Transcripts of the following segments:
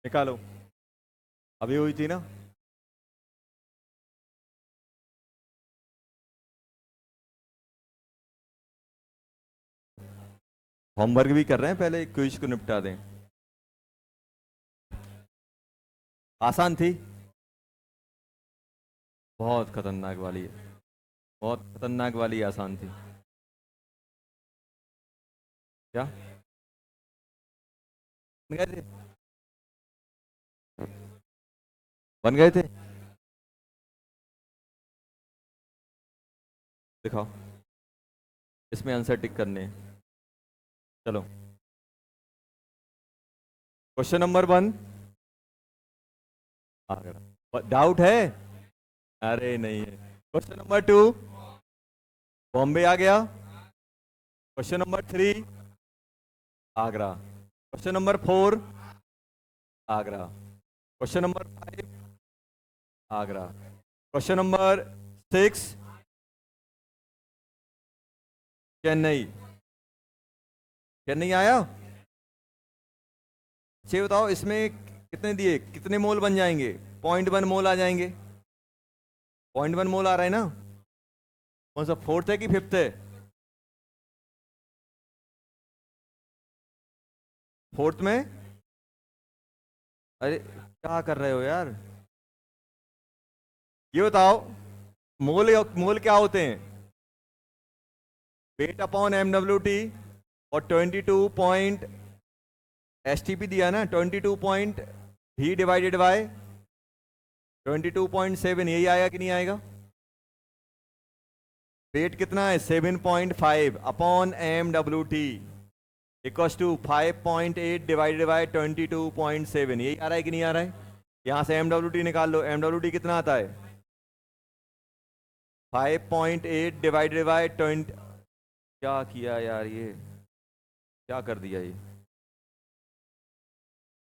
निकालो। अभी हुई थी ना। होमवर्क भी कर रहे हैं, पहले क्विज को निपटा दें। आसान थी। बहुत खतरनाक वाली है। बहुत खतरनाक वाली आसान थी। क्या बन गए थे? बन गए थे। दिखाओ। इसमें आंसर टिक करने हैं। चलो। Question number 1। आगरा डाउट है? अरे नहीं है। Question number 2। बॉम्बे आ गया। Question number 3। Agra. Question number 4। Agra. Question number 5। Agra. Question number 6। Chennai. Chennai आया। ये बताओ इसमें कितने दिए, कितने मोल बन जाएंगे? 0.1 मोल आ जाएंगे। 0.1 मोल आ रहा है ना? कौन सा, फोर्थ है कि फिफ्थ है? फोर्थ में। अरे क्या कर रहे हो यार? ये बताओ, मोल क्या होते हैं? Weight upon MWT। और 22 STP दिया ना, 22 डिवाइडेड बाय 22.7, यही आएगा कि नहीं आएगा? वेट कितना है? 7.5 upon MWT equals to 5.8 divided by 22.7, यही आ रहा है कि नहीं आ रहा है? यहां से MWT निकाल लो। MWT कितना आता है? 5.8 डिवाइडेड बाय 20। क्या किया यार, ये क्या कर दिया ये?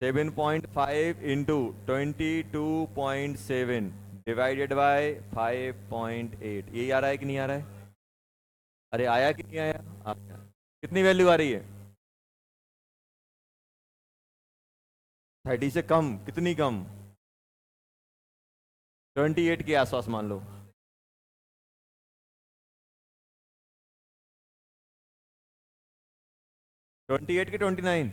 7.5 इंटू 22.7 डिवाइडेड बाय 5.8, यही आ रहा है कि नहीं आ रहा है? अरे आया कि नहीं आया? आ गया। कितनी वैल्यू आ रही है? 30 से कम? कितनी कम? 28 के आसपास मान लो। 28 के 29?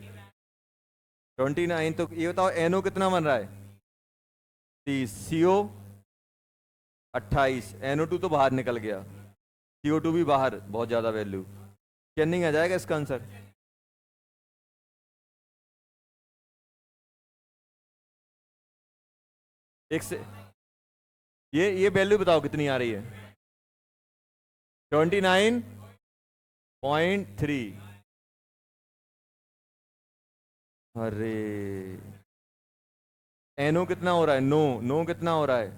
29 तो ये बताओ NO कितना बन रहा है? 30। CO 28। NO2 तो बाहर निकल गया। CO2 भी बाहर, बहुत ज्यादा वैल्यू। चेन्नई आ जाएगा इसका आंसर। एक से ये वैल्यू बताओ कितनी आ रही है? 29.3। अरे NO कितना हो रहा है? नो नो कितना हो रहा है?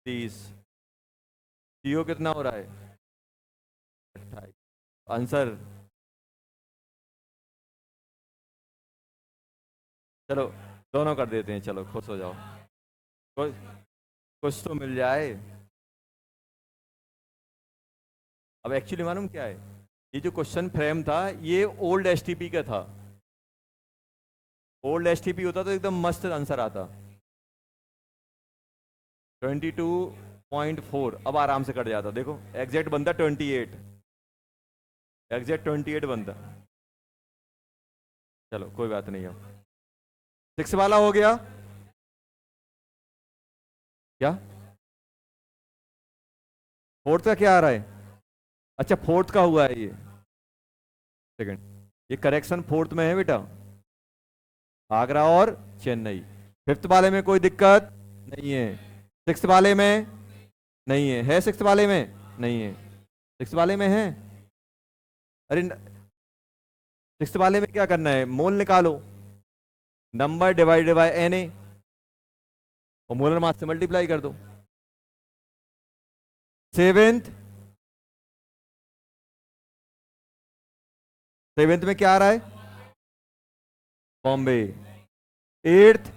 30। CO कितना हो रहा है? 28। आंसर। चलो दोनों कर देते हैं, चलो खुश हो जाओ। कुछ कुछ तो मिल जाए। अब एक्चुअली मालूम क्या है? ये जो क्वेश्चन फ्रेम था, ये ओल्ड STP का था। ओल्ड STP होता तो एकदम मस्त आंसर आता। 22.4 अब आराम से कट जाता, देखो एग्जैक्ट बनता 28। एग्जैक्ट 28 बनता। चलो कोई बात नहीं। अब 6 वाला हो गया। क्या? फोर्थ का क्या आ रहा है? अच्छा फोर्थ का हुआ है ये। सेकंड। ये करेक्शन फोर्थ में है बेटा। आगरा और चेन्नई। फिफ्थ वाले में कोई दिक्कत नहीं है। सिक्स वाले में नहीं है सिक्स वाले में नहीं है। सिक्स वाले में है। अरे सिक्स वाले में क्या करना है? मोल निकालो। नंबर डिवाइडेड बाय NA और मोलर मास से मल्टीप्लाई कर दो। सेवेंथ। सेवेंथ में क्या आ रहा है? बॉम्बे। एट्थ।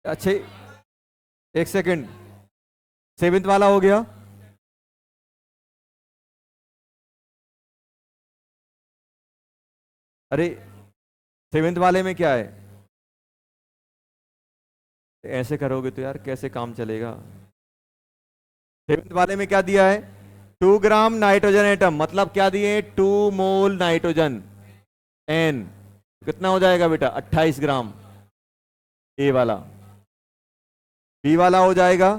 अच्छे, एक सेकंड। सेवेंथ वाला हो गया। अरे सेवेंथ वाले में क्या है? ऐसे करोगे तो यार कैसे काम चलेगा? सेवेंथ वाले में क्या दिया है? 2 ग्राम नाइट्रोजन एटम, मतलब क्या दिए? 2 मोल नाइट्रोजन। एन कितना हो जाएगा बेटा? 28 ग्राम। ए वाला। बी वाला हो जाएगा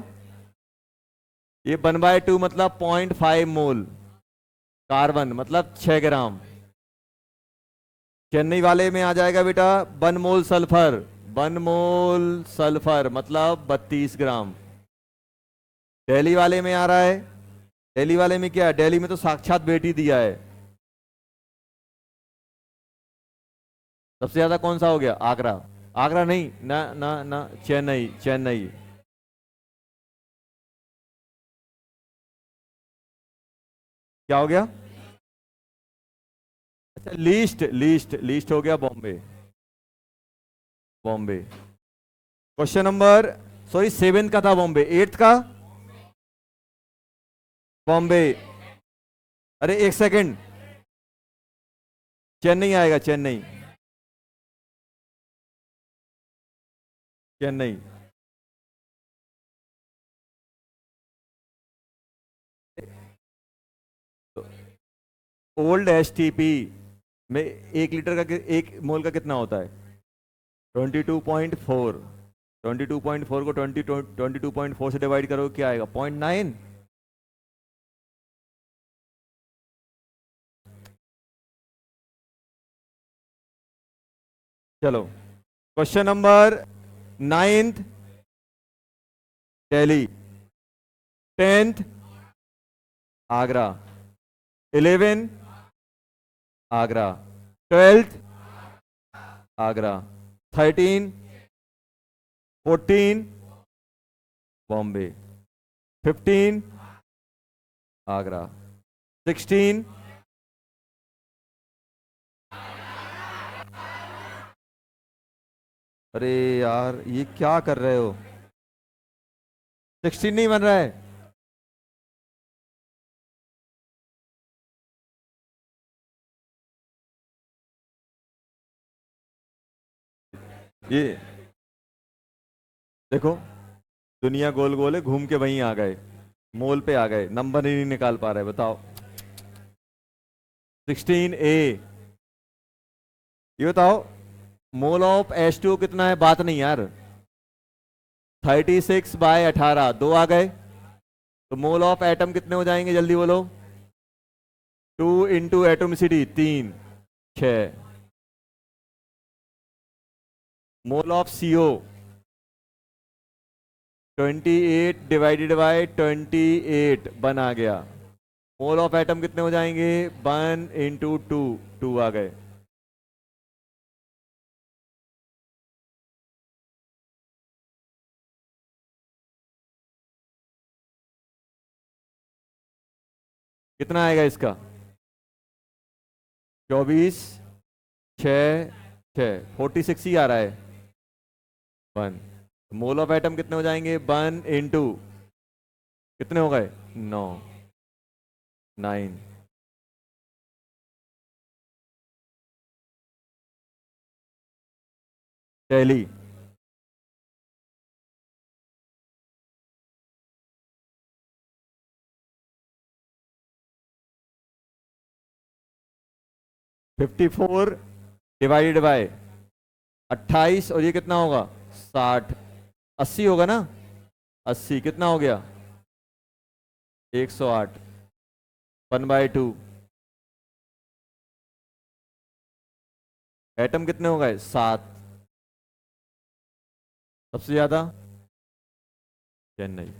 ये 1/2 मतलब 0.5 मोल कार्बन, मतलब 6 ग्राम। चेन्नई वाले में आ जाएगा बेटा 1 मोल सल्फर। 1 मोल सल्फर मतलब 32 ग्राम। दिल्ली वाले में आ रहा है, दिल्ली वाले में क्या है? दिल्ली में तो साक्षात बेटी दिया है। सबसे ज्यादा कौन सा हो गया? आगरा। आगरा नहीं ना ना ना, चेन्नई चेन्नई। क्या हो गया? अच्छा लीस्ट लीस्ट लीस्ट हो गया Bombay. Bombay. Question number, sorry seventh का था बॉम्बे, एट्थ का बॉम्बे। अरे एक सेकंड, चेन्नई आएगा, चेन्नई। चेन्नई। ओल्ड एसटीपी में 1 लीटर का 1 मोल का कितना होता है? 22.4। 22.4 को 22.4 से डिवाइड करो, क्या आएगा? 0.9। चलो question number ninth Delhi, 10th Agra, 11 Agra, 12th Agra, 13, 14 Bombay, 15 Agra, 16। अरे यार ये क्या कर रहे हो? 16 नहीं बन रहा है। ये देखो, दुनिया गोल गोल है, घूम के वहीं आ गए, मोल पे आ गए, नंबर ही नहीं निकाल पा रहे, बताओ। 16 ए। ये बताओ मोल ऑफ H2 कितना है? बात नहीं यार। 36/18, 2 आ गए, तो मोल ऑफ एटम कितने हो जाएंगे? जल्दी बोलो। 2 into atomicity 3, 6। Mole of CO 28/28 बन आ गया। मोल ऑफ एटम कितने हो जाएंगे? 1 इंटू 2, 2 आ गए। कितना आएगा इसका? 24/6 46 ही आ रहा है। 1। मोल ऑफ एटम कितने हो जाएंगे? 1 इंटू कितने हो गए? 9, 9। दिल्ली। 54/28, और ये कितना होगा? 60। 80 होगा ना? 80 कितना हो गया? 108। 1/2। एटम कितने हो गए? 7। सबसे ज्यादा चेन्नई।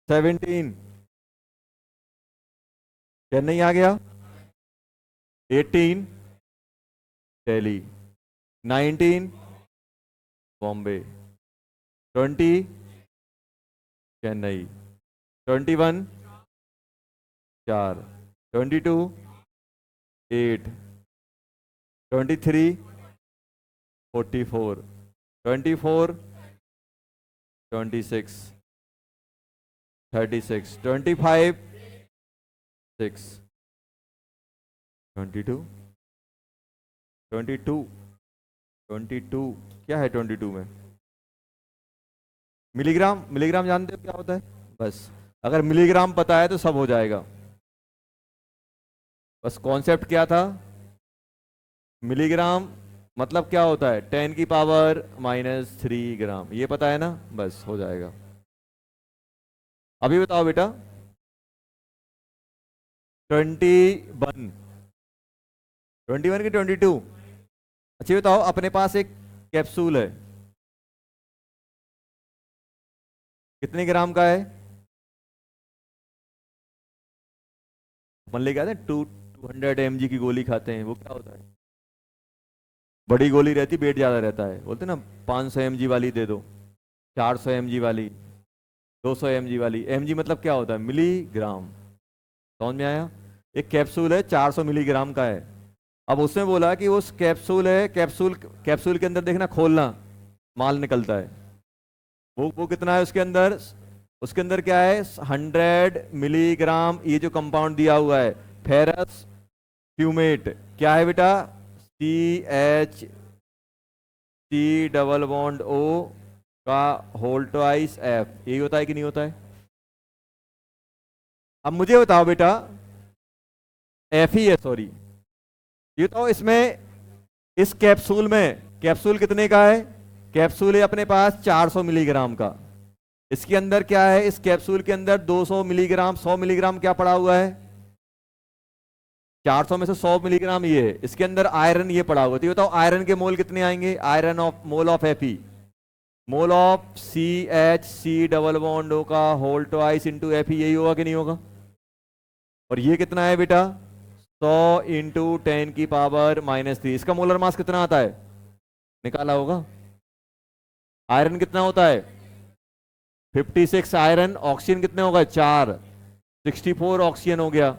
17 चेन्नई आ गया। 18 दिल्ली। 19 बॉम्बे। 20 चेन्नई। 21 4। 22 8। 23 44। 24 26। 36 25 6। 22, 22, 22 क्या है 22 में? मिलीग्राम। मिलीग्राम जानते हो क्या होता है? बस अगर मिलीग्राम पता है तो सब हो जाएगा। बस कॉन्सेप्ट क्या था? मिलीग्राम मतलब क्या होता है? 10⁻³ ये पता है ना? बस हो जाएगा। अभी बताओ बेटा, 21, 21 की 22? अच्छा ये बताओ, अपने पास एक कैप्सूल है, कितने ग्राम का है? अपन लेके आते हैं 200 mg की गोली खाते हैं, वो क्या होता है? बड़ी गोली रहती, वेट ज्यादा रहता है, बोलते ना 500 mg वाली दे दो, 400 mg वाली, 200 mg वाली। mg मतलब क्या होता है? मिलीग्राम। समझ में आया? एक कैप्सूल है 400 मिलीग्राम का है। अब उसने बोला कि उस कैप्सूल है, कैप्सूल कैप्सूल के अंदर देखना, खोलना, माल निकलता है। वो कितना है उसके अंदर? उसके अंदर क्या है? 100 मिलीग्राम ये जो कंपाउंड दिया हुआ है, फेरस फ्यूमेट। क्या है बेटा? CH डबल बॉन्ड O का होल ट्वाइस F। यही होता है कि नहीं होता है? अब मुझे बताओ बेटा, F ही है सॉरी, ये तो इसमें, इस कैप्सूल में, कैप्सूल कितने का है? कैप्सूल है अपने पास 400 मिलीग्राम का। इसके अंदर क्या है? इस कैप्सूल के अंदर 200 मिलीग्राम, 100 मिलीग्राम क्या पड़ा हुआ है? 400 में से 100 मिलीग्राम ये है। इसके अंदर आयरन ये पड़ा हुआ है। तो ये बताओ आयरन के मोल कितने आएंगे? Iron of mole of Fe, mole of CH double bond O का होल ट्वाइस इंटू Fe, यही होगा कि नहीं होगा? और ये कितना है बेटा? 100 इंटू 10⁻³ इसका मोलर मास कितना आता है? निकाला होगा। आयरन कितना होता है? 56 आयरन। ऑक्सीजन कितने हो गए? 4, 64 ऑक्सीजन हो गया,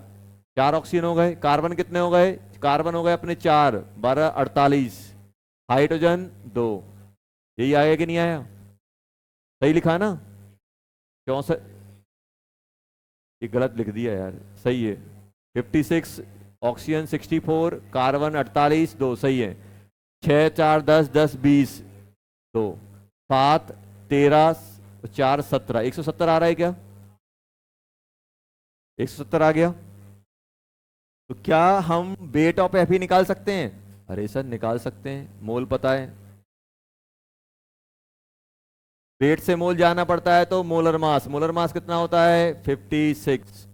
4 ऑक्सीजन हो गए। कार्बन कितने हो गए? कार्बन हो गए अपने 4, 12, 48। हाइड्रोजन 2। यही आया कि नहीं आया? सही लिखा ना? 64, ये गलत लिख दिया यार, सही है। 56 ऑक्सीजन, 64 कार्बन, 48 2, सही है। 6 4 10 10 20 2, 7 13 4 17, 170 आ रहा है क्या? 170 आ गया। तो क्या हम वेट ऑफ Fe निकाल सकते हैं? अरे सर निकाल सकते हैं, मोल पता है। वेट से मोल जाना पड़ता है तो मोलर मास, मोलर मास कितना होता है? 56।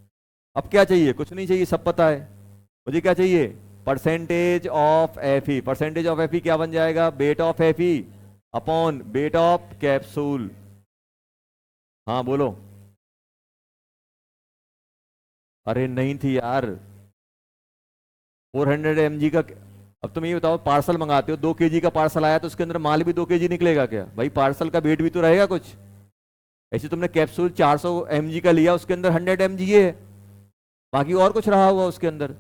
अब क्या चाहिए? कुछ नहीं चाहिए, सब पता है। मुझे क्या चाहिए? Percentage of Fe। Percentage of Fe क्या बन जाएगा? Weight of Fe upon weight of capsule. हाँ बोलो। अरे नहीं थी यार, 400 mg का। अब तुम ये बताओ, पार्सल मंगाते हो, 2 kg का पार्सल आया तो उसके अंदर माल भी 2 kg निकलेगा क्या? भाई पार्सल का वेट भी तो रहेगा कुछ। ऐसे तुमने कैप्सूल 400 mg का लिया, उसके अंदर 100 mg ये है, बाकी और कुछ रहा होगा उसके अंदर।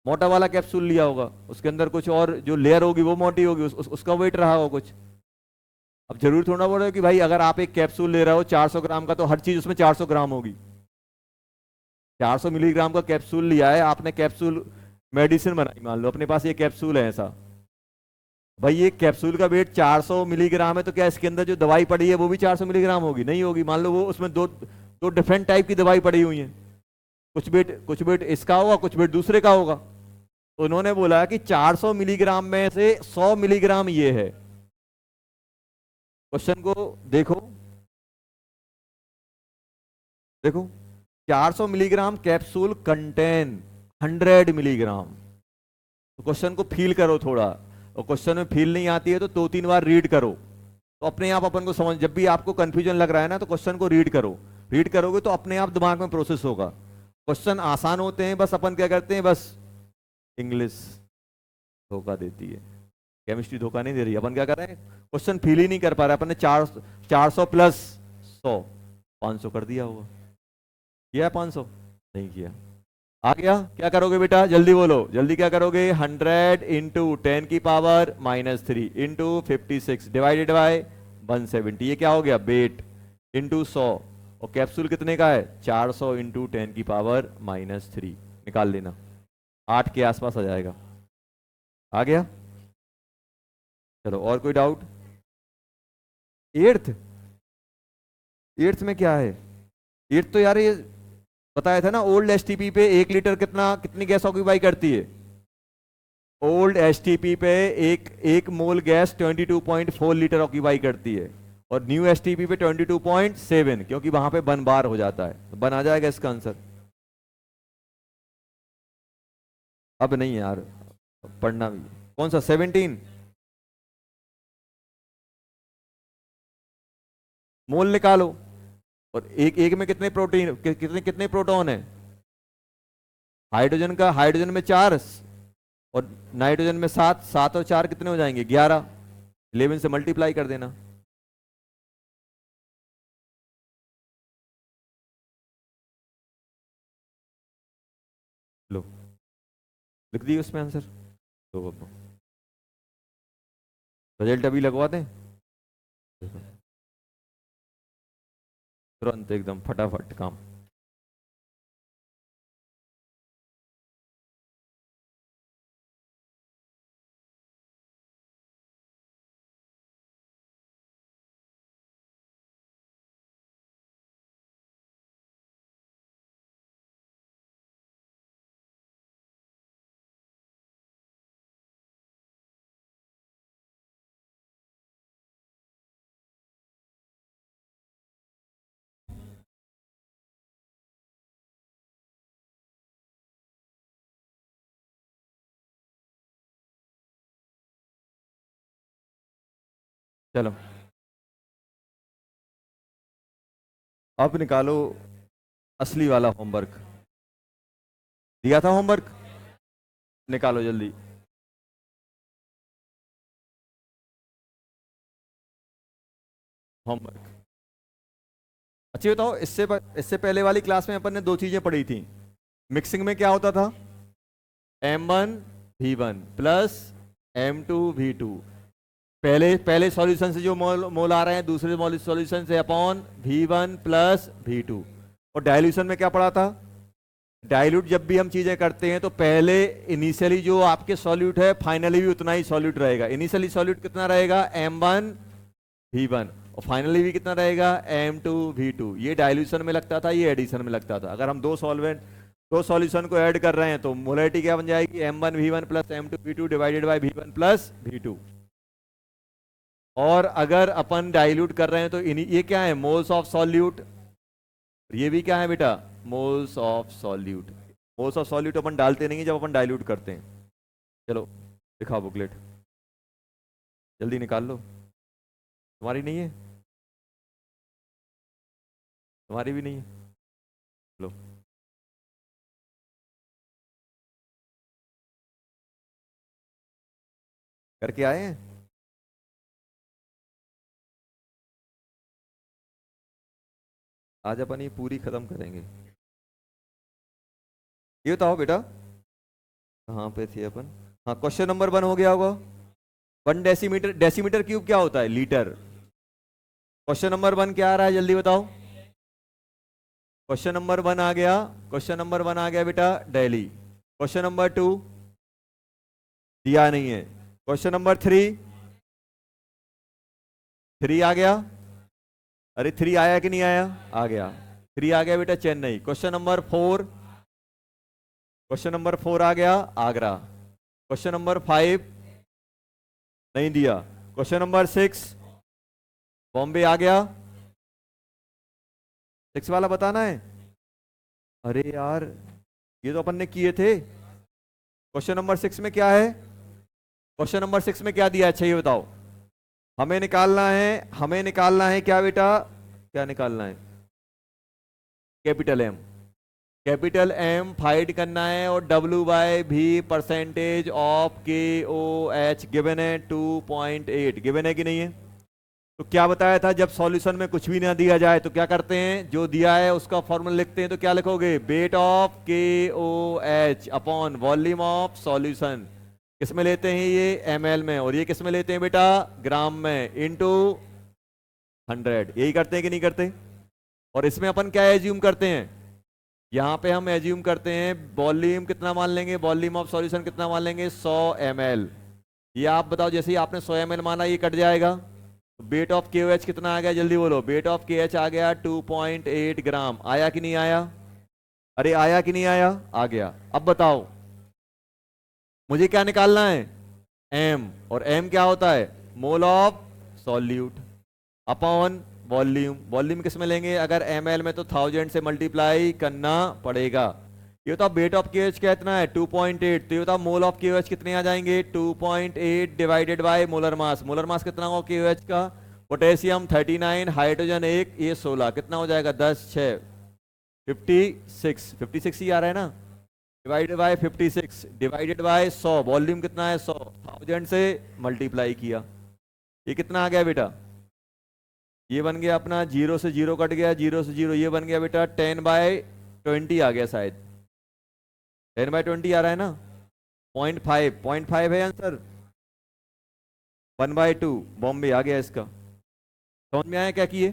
मोटा वाला कैप्सूल लिया होगा, उसके अंदर कुछ और जो लेयर होगी वो मोटी होगी, उसका वेट रहा होगा कुछ। अब जरूर थोड़ा बोल रहे हो कि भाई अगर आप एक कैप्सूल ले रहे हो 400 ग्राम का, तो हर चीज उसमें 400 ग्राम होगी। 400 मिलीग्राम का कैप्सूल लिया है आपने, कैप्सूल मेडिसिन बनाई, मान लो अपने पास ये कैप्सूल है ऐसा। भाई ये कैप्सूल का वेट 400 मिलीग्राम है, तो क्या इसके अंदर जो दवाई पड़ी है वो भी 400 मिलीग्राम होगी? नहीं होगी। मान लो वो उसमें दो दो डिफरेंट टाइप की दवाई पड़ी हुई है, कुछ वेट इसका होगा, कुछ वेट दूसरे का होगा। तो उन्होंने बोला कि 400 मिलीग्राम में से 100 मिलीग्राम ये है। क्वेश्चन को देखो, देखो 400 मिलीग्राम कैप्सूल कंटेन 100 मिलीग्राम। तो क्वेश्चन को फील करो थोड़ा, और क्वेश्चन में फील नहीं आती है तो 2-3 बार रीड करो, तो अपने आप अपन को समझ। जब भी आपको कंफ्यूजन लग रहा है ना, तो क्वेश्चन को रीड करो। रीड करोगे तो अपने आप दिमाग में प्रोसेस होगा। क्वेश्चन आसान होते हैं, बस अपन क्या करते हैं, बस इंग्लिश धोखा देती है, केमिस्ट्री धोखा नहीं दे रही। अपन क्या कर रहे हैं, क्वेश्चन फील ही नहीं कर पा रहे। अपन ने 400 प्लस 100, 500 कर दिया होगा। किया है 500? नहीं किया। आ गया? क्या करोगे बेटा, जल्दी बोलो, जल्दी क्या करोगे? 100 इंटू 10⁻³ इंटू 56 डिवाइडेड बाय 170, ये क्या हो गया? Weight into 100। और कैप्सूल कितने का है? 400 इंटू 10⁻³ निकाल लेना। 8 के आसपास आ जाएगा। आ गया? चलो, और कोई डाउट? एट्थ, एट्थ में क्या है? एट्थ तो यार ये बताया था ना, ओल्ड एसटीपी पे 1 लीटर कितनी गैस ऑक्यूपाई करती है? ओल्ड एसटीपी पे एक मोल गैस 22.4 लीटर ऑक्यूपाई करती है, और न्यू एसटीपी पे 22.7, क्योंकि वहां पे बन बार हो जाता है, तो बन आ जाएगा इसका आंसर। अब नहीं यार, पढ़ना भी। कौन सा 17? मोल निकालो। और एक एक में कितने प्रोटीन, कितने कितने प्रोटॉन है? हाइड्रोजन में 4, और नाइट्रोजन में 7। 7 और 4 कितने हो जाएंगे? 11। 11 से मल्टीप्लाई कर देना। लो, लिख दी उसमें आंसर। तो रिजल्ट अभी लगवा दें? देखो, तुरंत एकदम फटाफट काम। चलो, अब निकालो असली वाला होमवर्क। दिया था होमवर्क, निकालो जल्दी। होमवर्क। अच्छा बताओ, इससे पहले वाली क्लास में अपन ने 2 चीजें पढ़ी थी। मिक्सिंग में क्या होता था? M1V1 plus M2V2। पहले पहले सॉल्यूशन से जो मोल आ रहे हैं, दूसरे सॉल्यूशन से अपॉन V1 प्लस V2। और डाइल्यूशन में क्या पढ़ा था? डाइल्यूट जब भी हम चीजें करते हैं तो पहले इनिशियली जो आपके सॉल्यूट है, फाइनली भी उतना ही सॉल्यूट रहेगा। इनिशियली सॉल्यूट कितना रहेगा? M1V1, और फाइनली भी कितना रहेगा? M2V2। ये डाइल्यूशन में लगता था, ये एडिशन में लगता था। अगर हम दो सॉल्यूशन को ऐड कर रहे हैं तो मोलरिटी क्या बन जाएगी? M1V1 plus M2V2 divided by V1 plus V2। और अगर अपन डाइल्यूट कर रहे हैं तो ये क्या है? Moles of solute. ये भी क्या है बेटा? Moles of solute. Moles of solute अपन डालते नहीं है जब अपन डाइल्यूट करते हैं। चलो दिखाओ बुकलेट, जल्दी निकाल लो। तुम्हारी नहीं है? तुम्हारी भी नहीं है? लो, करके आए हैं? आज अपन ये पूरी खत्म करेंगे। ये बताओ बेटा, कहाँ पे थे अपन? हाँ, क्वेश्चन नंबर 1 हो गया होगा। 1 डेसीमीटर, डेसीमीटर क्यूब क्या होता है? लीटर। क्वेश्चन नंबर 1 क्या आ रहा है, जल्दी बताओ। क्वेश्चन नंबर 1 आ गया। क्वेश्चन नंबर 1 आ गया बेटा, दिल्ली। क्वेश्चन नंबर 2 दिया नहीं है। क्वेश्चन नंबर 3, 3 आ गया। अरे 3 आया कि नहीं आया? आ गया। 3 आ गया बेटा, Chennai. Question number 4, question number 4 आ गया, आगरा। क्वेश्चन नंबर 5 नहीं दिया। क्वेश्चन नंबर 6 बॉम्बे आ गया। 6 वाला बताना है। अरे यार, ये तो अपन ने किए थे। क्वेश्चन नंबर 6 में क्या है? क्वेश्चन नंबर 6 में क्या दिया है? अच्छा ये बताओ। हमें निकालना है क्या बेटा? क्या निकालना है? Capital M. Capital M find करना है, और W/V percentage of KOH given है 2.8। गिवन है कि नहीं है? तो क्या बताया था, जब सॉल्यूशन में कुछ भी ना दिया जाए तो क्या करते हैं? जो दिया है उसका फॉर्मूला लिखते हैं। तो क्या लिखोगे? Weight of KOH upon volume of solution. किस में लेते हैं? ये ml में। और ये किस में लेते हैं बेटा? ग्राम में, इनटू 100। यही करते हैं कि नहीं करते? और इसमें अपन क्या एज्यूम करते हैं? यहां पे हम एज्यूम करते हैं वॉल्यूम कितना मान लेंगे, वॉल्यूम ऑफ सॉल्यूशन कितना मान लेंगे, 100 ml। ये आप बताओ, जैसे ही आपने 100 ml माना ये कट जाएगा। वेट ऑफ के एच कितना आ गया, जल्दी बोलो। वेट ऑफ के एच आ गया 2.8 ग्राम। आया कि नहीं आया? अरे आया कि नहीं आया? आ गया। अब बताओ मुझे क्या निकालना है, एम। और एम क्या होता है, mole of solute upon volume. Volume किस में लेंगे, अगर ml में तो 1000 से मल्टीप्लाई करना पड़ेगा। ये तो वेट ऑफ के एच कितना है 2.8, तो ये तो मोल ऑफ के एच कितने आ जाएंगे 2.8 divided by molar mass. Molar mass कितना होगा के एच का, पोटेशियम 39, हाइड्रोजन 1, ये 16, कितना हो जाएगा 10 6 56। 56 ही आ रहा है ना, divided by 56 divided by 100। Volume कितना है 100, 1000 से मल्टीप्लाई किया। ये कितना आ गया बेटा, ये बन गया अपना, 0 से 0 कट गया, 0 से 0, ये बन गया बेटा 10/20 आ गया शायद। 10/20 आ रहा है ना, 0.5 है आंसर। 1/2 बॉम्बे आ गया इसका। समझ में आया क्या किए,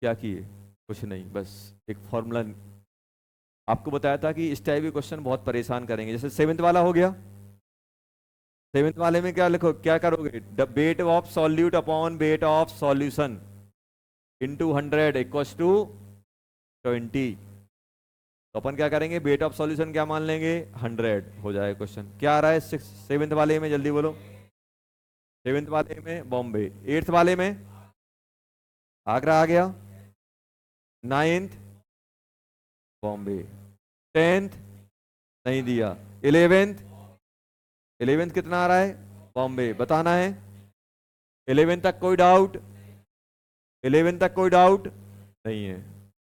क्या किए? कुछ नहीं, बस एक फॉर्मूला आपको बताया था कि इस टाइप के क्वेश्चन बहुत परेशान करेंगे। जैसे 7th वाला हो गया, 7th वाले में क्या लिखो, क्या करोगे, weight of solute upon weight of solution into 100 equals to 20। तो अपन क्या करेंगे, वेट ऑफ सॉल्यूशन क्या मान लेंगे 100 हो जाएगा। क्वेश्चन क्या आ रहा है 7th वाले में, जल्दी बोलो। 7th वाले में बॉम्बे, 8th वाले में आगरा आ गया, 9th बॉम्बे, 10th नहीं दिया, 11th कितना आ रहा है बॉम्बे, बताना है। 11 तक कोई डाउट, 11 तक कोई डाउट नहीं है,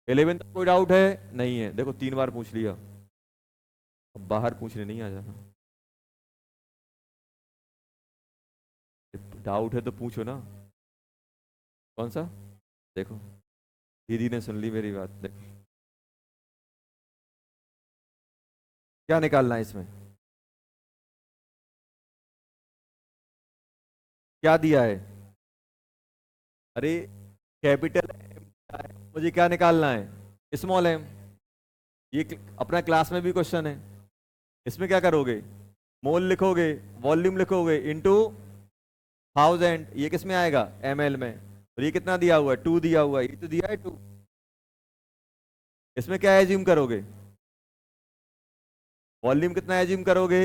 11 तक कोई डाउट है नहीं है। देखो 3 बार पूछ लिया, अब बाहर पूछने नहीं आ जाना। डाउट है तो पूछो ना, कौन सा, देखो दीदी ने सुन ली मेरी बात। देखो क्या निकालना है इसमें, क्या दिया है, अरे कैपिटल मुझे क्या निकालना है, स्मॉल एम। ये अपना क्लास में भी क्वेश्चन है, इसमें क्या करोगे, मोल लिखोगे, वॉल्यूम लिखोगे इनटू 1000, ये किस में आएगा ml में। और ये कितना दिया हुआ है 2 दिया हुआ है, ये तो दिया है 2। इसमें क्या एज्यूम करोगे, वॉल्यूम कितना एज्यूम करोगे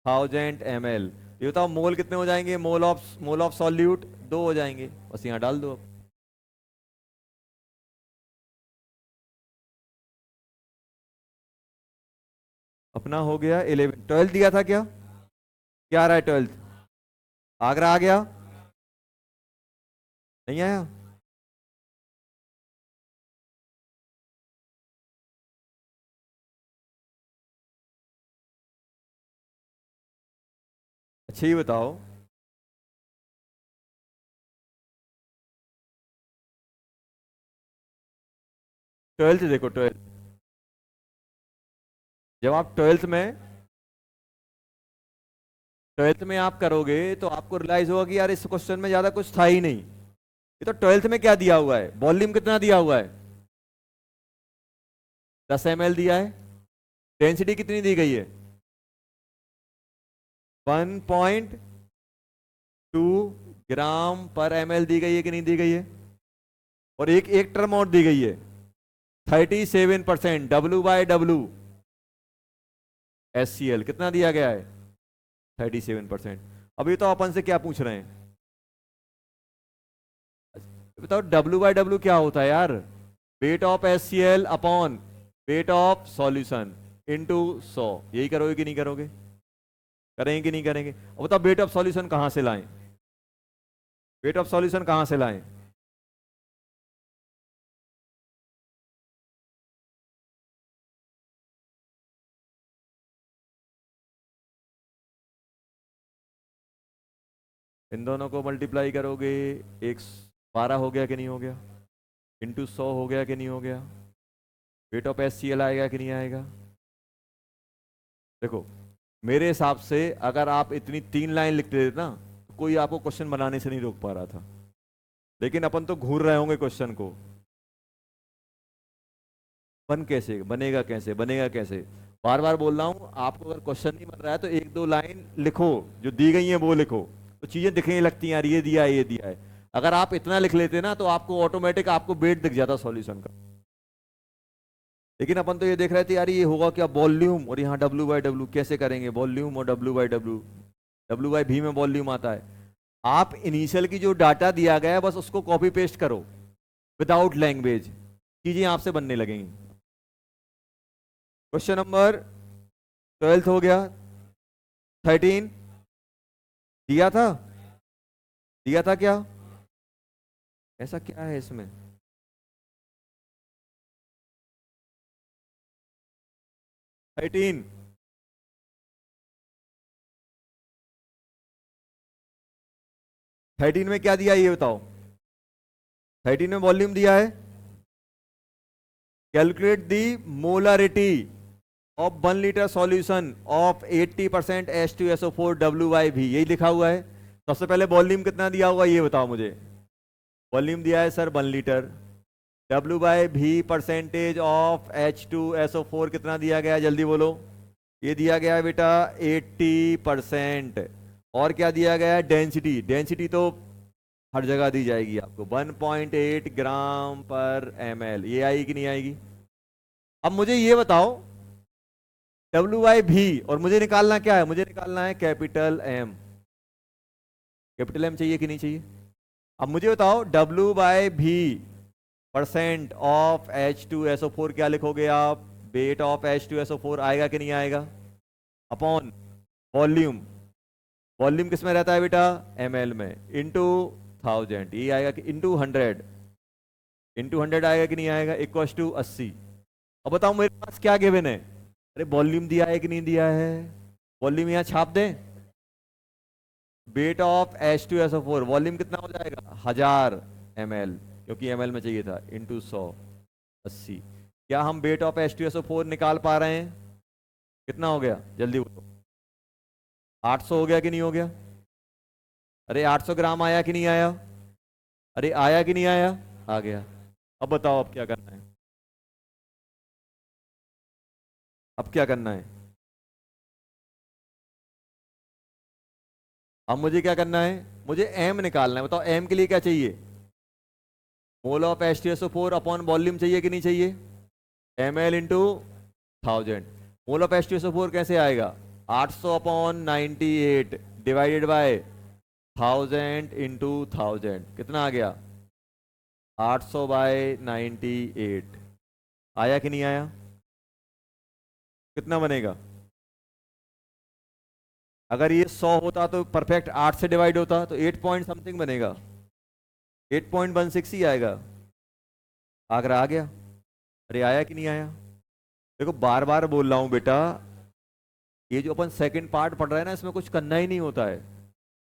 1000 ml। ये बताओ मोल कितने हो जाएंगे, मोल ऑफ सॉल्यूट 2 हो जाएंगे, बस यहाँ डाल दो अब। अपना हो गया 11। 12 दिया था क्या, क्या आ रहा है 12? आगरा आ गया, नहीं आया? अच्छा ये बताओ, 12th देखो, 12th जब आप 12th में आप करोगे तो आपको रियलाइज होगा कि यार इस क्वेश्चन में ज्यादा कुछ था ही नहीं। ये तो 12th में क्या दिया हुआ है, वॉल्यूम कितना दिया हुआ है 10 ml दिया है, डेंसिटी कितनी दी गई है 1.2 ग्राम पर ml दी गई है कि नहीं दी गई है। और एक एक टर्म और दी गई है 37% W/W HCl कितना दिया गया है 37%। अभी तो अपन से क्या पूछ रहे हैं, बताओ W/W क्या होता है यार, weight of HCl upon weight of solution into 100। यही करोगे कि नहीं करोगे, करेंगे कि नहीं करेंगे। अब बताओ वेट ऑफ सॉल्यूशन कहां से लाएं, वेट ऑफ सॉल्यूशन कहां से लाएं, इन दोनों को मल्टीप्लाई करोगे, 112 हो गया कि नहीं हो गया, इंटू 100 हो गया कि नहीं हो गया, वेट ऑफ HCl आएगा कि नहीं आएगा। देखो मेरे हिसाब से अगर आप इतनी 3 लाइन लिख देते ना तो कोई आपको क्वेश्चन बनाने से नहीं रोक पा रहा था, लेकिन अपन तो घूर रहे होंगे क्वेश्चन को। बन कैसे बनेगा, कैसे बनेगा, कैसे? बार बार बोल रहा हूं आपको, अगर क्वेश्चन नहीं बन रहा है तो एक दो लाइन लिखो, जो दी गई है वो लिखो, तो चीजें दिखने लगती हैं, यार ये दिया है, ये दिया है। अगर आप इतना लिख लेते ना तो आपको ऑटोमेटिक आपको वेट दिख जाता सॉल्यूशन का। लेकिन अपन तो ये देख रहे थे यार ये होगा क्या, वॉल्यूम और यहाँ डब्ल्यू बाई डब्ल्यू, कैसे करेंगे वॉल्यूम और W by W, W by भी में वॉल्यूम आता है। आप इनिशियल की जो डाटा दिया गया है बस उसको कॉपी पेस्ट करो विदाउट लैंग्वेज, चीजें आपसे बनने लगेंगी। क्वेश्चन नंबर 12 हो गया। 13 दिया था, दिया था क्या? ऐसा क्या है इसमें? 13 13 में क्या दिया है ये बताओ? 13 में वॉल्यूम दिया है, calculate the molarity of 1 litre solution of 80% H2SO4 WIV, यही लिखा हुआ है। सबसे पहले वॉल्यूम कितना दिया होगा ये बताओ मुझे। वॉल्यूम दिया है सर 1 लीटर, W बाई भी परसेंटेज ऑफ H2SO4 कितना दिया गया है जल्दी बोलो? ये दिया गया है बेटा 80%। और क्या दिया गया है? डेंसिटी, डेंसिटी तो हर जगह दी जाएगी आपको, 1.8 ग्राम पर ml, ये आएगी कि नहीं आएगी? अब मुझे ये बताओ डब्ल्यू बाई भी, और मुझे निकालना क्या है? मुझे निकालना है कैपिटल एम। कैपिटल एम चाहिए कि नहीं चाहिए? अब मुझे बताओ डब्ल्यू बाई भी परसेंट ऑफ H2SO4 क्या लिखोगे आप? वेट ऑफ H2SO4 आएगा कि नहीं आएगा? अपॉन वॉल्यूम, वॉल्यूम किस में रहता है बेटा? ml में, इंटू 1000, ये आएगा कि इंटू 100, इंटू 100 आएगा कि नहीं आएगा? Equals to 80। अब बताओ मेरे पास क्या गिवन है? अरे वॉल्यूम दिया है कि नहीं दिया है? वॉल्यूम यहाँ छाप दें, वेट ऑफ H2SO4 वॉल्यूम कितना हो जाएगा? 1000 ml, क्योंकि ml में चाहिए था, इंटू 100, 80। क्या हम वेट ऑफ H2SO4 निकाल पा रहे हैं? कितना हो गया जल्दी बोलो? 800 हो गया कि नहीं हो गया? अरे 800 ग्राम आया कि नहीं आया? अरे आया कि नहीं आया? आ गया। अब बताओ अब क्या करना है? अब क्या करना है? अब मुझे क्या करना है? मुझे m निकालना है। बताओ m के लिए क्या चाहिए? Mole of H2SO4 upon volume चाहिए कि नहीं चाहिए? ml into 1000। Mole of H2SO4 कैसे आएगा? 800 अपॉन 98 डिवाइडेड बाय 1000 इंटू 1000, कितना आ गया? 800 बाय 98। आया कि नहीं आया? कितना बनेगा? अगर ये 100 होता तो परफेक्ट 8 से डिवाइड होता तो 8 पॉइंट समथिंग बनेगा, 8.16 ही आएगा। आगरा आ गया? अरे आया कि नहीं आया? देखो बार बार बोल रहा हूं बेटा, ये जो अपन सेकंड पार्ट पढ़ रहे हैं ना, इसमें कुछ करना ही नहीं होता है,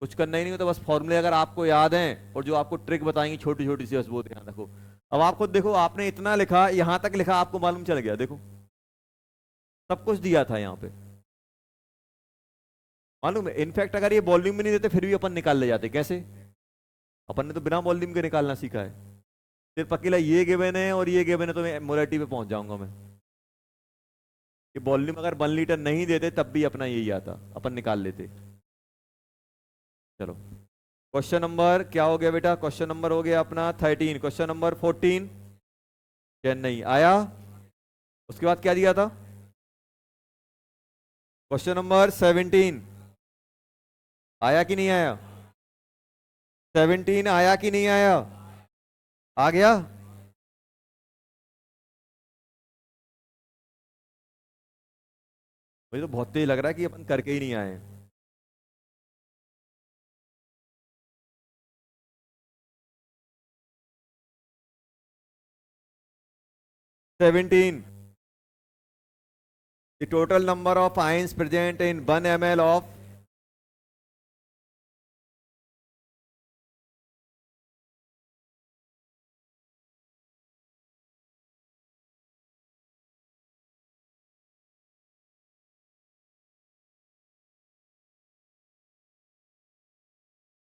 कुछ करना ही नहीं होता, बस फॉर्मूले अगर आपको याद हैं और जो आपको ट्रिक बताएंगी छोटी छोटी सी, बस वो ध्यान रखो। अब आप खुद देखो, आपने इतना लिखा, यहां तक लिखा, आपको मालूम चल गया, देखो सब कुछ दिया था यहाँ पे, मालूम है। इनफैक्ट अगर ये वॉल्यूम में नहीं देते फिर भी अपन निकाल ले जाते। कैसे? अपन ने तो बिना वॉल्यूम के निकालना सीखा है। सिर्फ अकेला ये गिवन है और ये गिवन है तो मैं मोरालिटी पे पहुंच जाऊंगा मैं। ये वॉल्यूम अगर 1 लीटर नहीं देते तब भी अपना यही आता, अपन निकाल लेते। चलो क्वेश्चन नंबर क्या हो गया बेटा? क्वेश्चन नंबर हो गया अपना 13। क्वेश्चन नंबर 14 चेन्नई आया, उसके बाद क्या दिया था? क्वेश्चन नंबर 17 आया कि नहीं आया? 17 आया कि नहीं आया? आ गया? मुझे तो बहुत तेज लग रहा है कि अपन करके ही नहीं आए। 17, the total number of ions present in 1 ml of,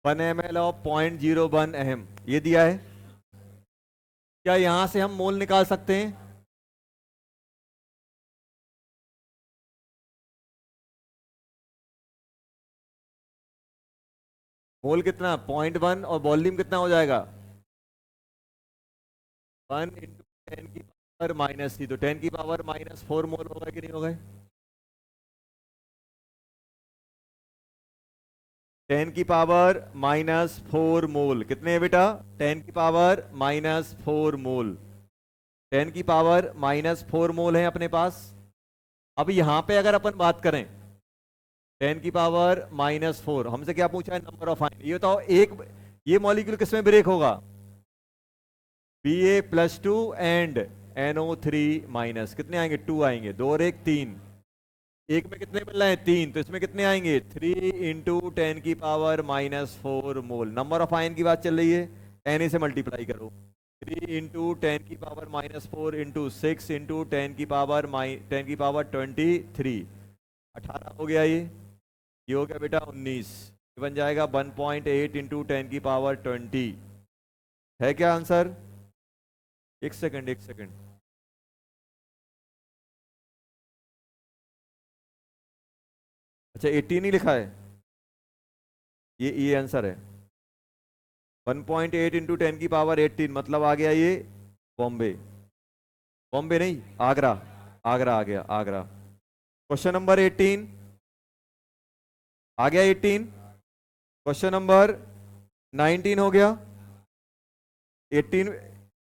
one M L of 0.01 अहम, ये दिया है। क्या यहां से हम मोल निकाल सकते हैं? मोल कितना 0.1 और वॉल्यूम कितना हो जाएगा 1 × 10⁻³ तो 10⁻⁻4 मोल होगा कि नहीं होगा 10⁻⁻4 मोल कितने है बेटा 10⁻⁻4 मोल 10⁻⁻4 मोल है अपने पास। अब यहां पे अगर अपन बात करें 10⁻⁻4 हमसे क्या पूछा है नंबर ऑफ आयन। ये बताओ एक ये मॉलिक्यूल किसमें ब्रेक होगा Ba+2 एंड NO3- कितने आएंगे 2 आएंगे 2 और 1 3 एक में कितने मिल रहे हैं 3 तो इसमें कितने आएंगे 3 × 10⁻⁻4 मोल। नंबर ऑफ आयन की बात चल रही है Na से मल्टीप्लाई करो 3 × 10⁻⁻4 × 6 × 10⁻23 18 हो गया ये हो गया बेटा 19 ये बन जाएगा 1.8 × 10⁻20 है क्या आंसर। एक सेकंड अच्छा 18 ही लिखा है ये आंसर है 1.8 × 10⁻18 मतलब आ गया ये बॉम्बे बॉम्बे नहीं आगरा आगरा आ गया आगरा। क्वेश्चन नंबर 18 आ गया 18। क्वेश्चन नंबर 19 हो गया 18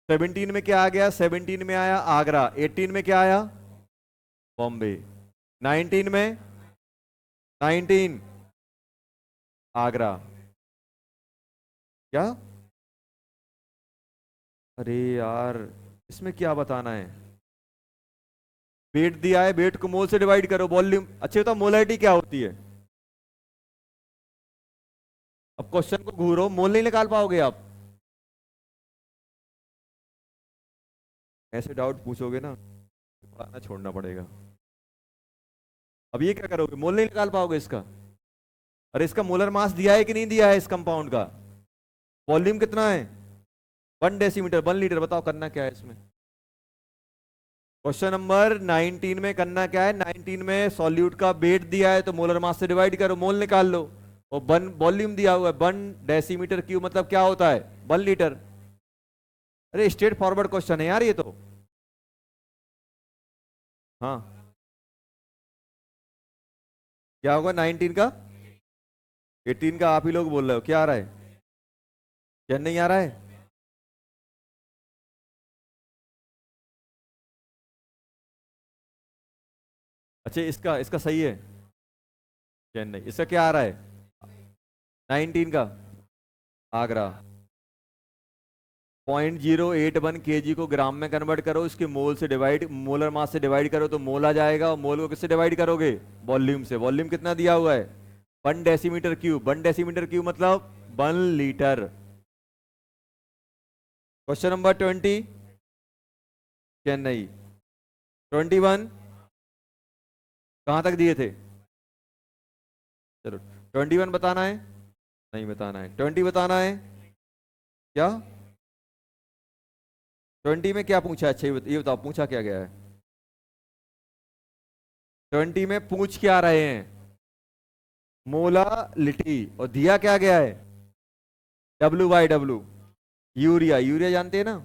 17 में क्या आ गया 17 में आया आगरा 18 में क्या आया बॉम्बे 19 में 19 आगरा क्या अरे यार इसमें क्या बताना है वेट दिया है वेट को मोल से डिवाइड करो वॉल्यूम। अच्छे बताओ मोलैरिटी क्या होती है। अब क्वेश्चन को घूरो मोल नहीं निकाल पाओगे आप ऐसे डाउट पूछोगे ना पढ़ाना छोड़ना पड़ेगा। अब ये क्या करोगे मोल नहीं निकाल पाओगे इसका। अरे इसका मोलर मास दिया है कि नहीं दिया है इस कंपाउंड का वॉल्यूम कितना है 1 डेसीमीटर 1 लीटर बताओ करना क्या है इसमें। क्वेश्चन नंबर 19 में करना क्या है 19 में सॉल्यूट का वेट दिया है तो मोलर मास से डिवाइड करो मोल निकाल लो और 1 वॉल्यूम दिया हुआ है 1 डेसीमीटर क्यूब मतलब क्या होता है 1 लीटर। अरे स्ट्रेट फॉरवर्ड क्वेश्चन है यार ये तो। हाँ क्या होगा 19 का 18 का आप ही लोग बोल रहे हो क्या आ रहा है क्या नहीं आ रहा है। अच्छा इसका इसका सही है चेन्नई इसका क्या आ रहा है 19 का आगरा 0.081 kg को ग्राम में कन्वर्ट करो इसके मोल से डिवाइड मोलर मास से डिवाइड करो तो मोल आ जाएगा और मोल को किससे डिवाइड करोगे वॉल्यूम से। वॉल्यूम कितना दिया हुआ है 1 डेसीमीटर क्यूब 1 डेसीमीटर क्यूब मतलब 1 लीटर। क्वेश्चन नंबर 20 चेन्नई 21 कहां तक दिए थे चलो 21 बताना है नहीं बताना है 20 बताना है क्या 20 में क्या पूछा है अच्छा ये बताओ पूछा क्या गया है 20 में पूछ क्या रहे हैं मोलालिटी और दिया क्या गया है W/W यूरिया यूरिया जानते हैं ना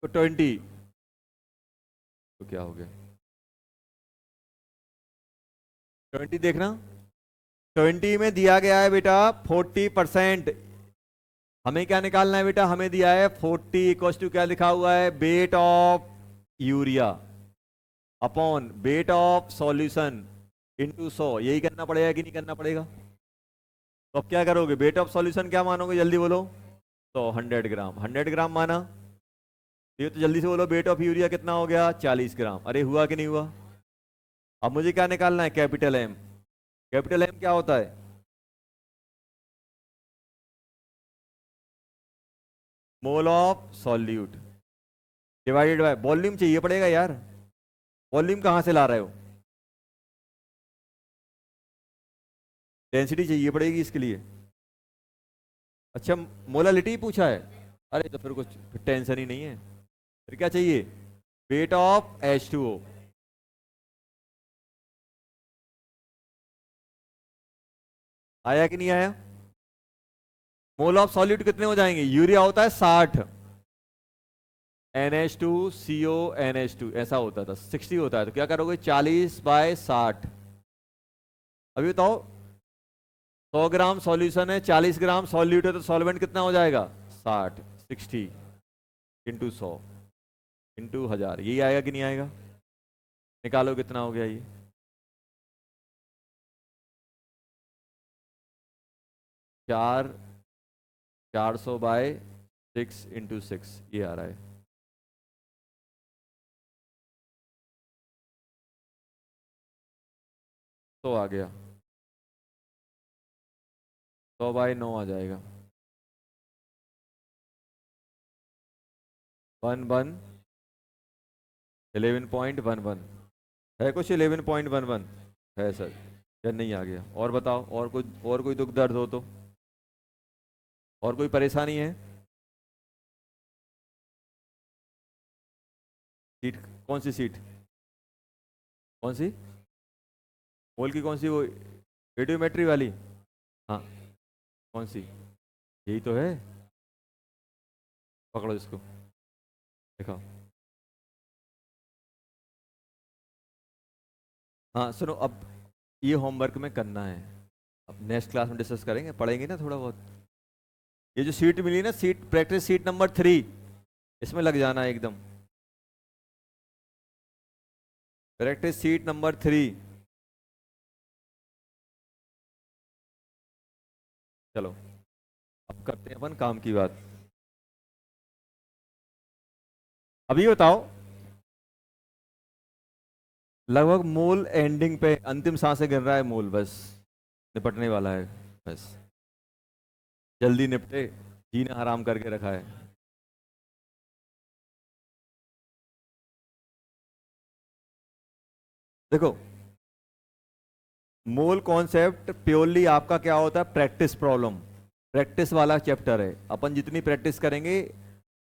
तो 20 तो क्या हो गया 20 देखना 20 में दिया गया है बेटा 40%। हमें क्या निकालना है बेटा हमें दिया है 40 इक्वल टू क्या लिखा हुआ है weight of urea upon weight of solution into 100 यही करना पड़ेगा कि नहीं करना पड़ेगा। तो अब क्या करोगे वेट ऑफ सॉल्यूशन क्या मानोगे जल्दी बोलो तो 100 ग्राम 100 ग्राम माना। ये तो जल्दी से बोलो वेट ऑफ यूरिया कितना हो गया 40 ग्राम। अरे हुआ कि नहीं हुआ। अब मुझे क्या निकालना है कैपिटल एम। कैपिटल एम क्या होता है mole of solute divided by volume चाहिए पड़ेगा यार। वॉल्यूम कहां से ला रहे हो डेंसिटी चाहिए पड़ेगी इसके लिए। अच्छा मोलालिटी पूछा है अरे तो फिर कुछ फिर टेंशन ही नहीं है। फिर क्या चाहिए वेट ऑफ H2O आया कि नहीं आया? मोल ऑफ सॉल्यूट कितने हो जाएंगे? यूरिया होता है 60, NH2CO NH2 ऐसा होता था, 60 होता है, तो क्या करोगे 40/60। अभी बताओ 100 ग्राम सॉल्यूशन है, 40 ग्राम सॉल्यूट है, तो सॉल्वेंट कितना हो जाएगा? 60, 60 इंटू 100 इंटू 1000, यही आएगा कि नहीं आएगा? निकालो कितना हो गया ये। 400/6 इंटू 6 ये आ रहा है। तो आ गया 100/9 आ जाएगा। 11 है कुछ 11.11 है सर, या नहीं आ गया? और बताओ, और कोई दुख दर्द हो तो, और कोई परेशानी है? सीट, कौन सी सीट? कौन सी? मोल की कौन सी? वो रेडियोमेट्री वाली? हाँ, कौन सी? यही तो है, पकड़ो इसको, दिखाओ। हाँ सुनो, अब ये होमवर्क में करना है, अब नेक्स्ट क्लास में डिस्कस करेंगे, पढ़ेंगे ना थोड़ा बहुत। ये जो सीट मिली ना, सीट प्रैक्टिस सीट नंबर 3, इसमें लग जाना है एकदम। Practice seat number 3। चलो अब करते हैं अपन काम की बात। अभी बताओ, लगभग मोल एंडिंग पे, अंतिम सांसें गिन रहा है मोल, बस निपटने वाला है, बस जल्दी निपटे, जीना हराम करके रखा है। देखो, मोल कॉन्सेप्ट प्योरली आपका क्या होता है? प्रैक्टिस प्रॉब्लम, प्रैक्टिस वाला चैप्टर है। अपन जितनी प्रैक्टिस करेंगे,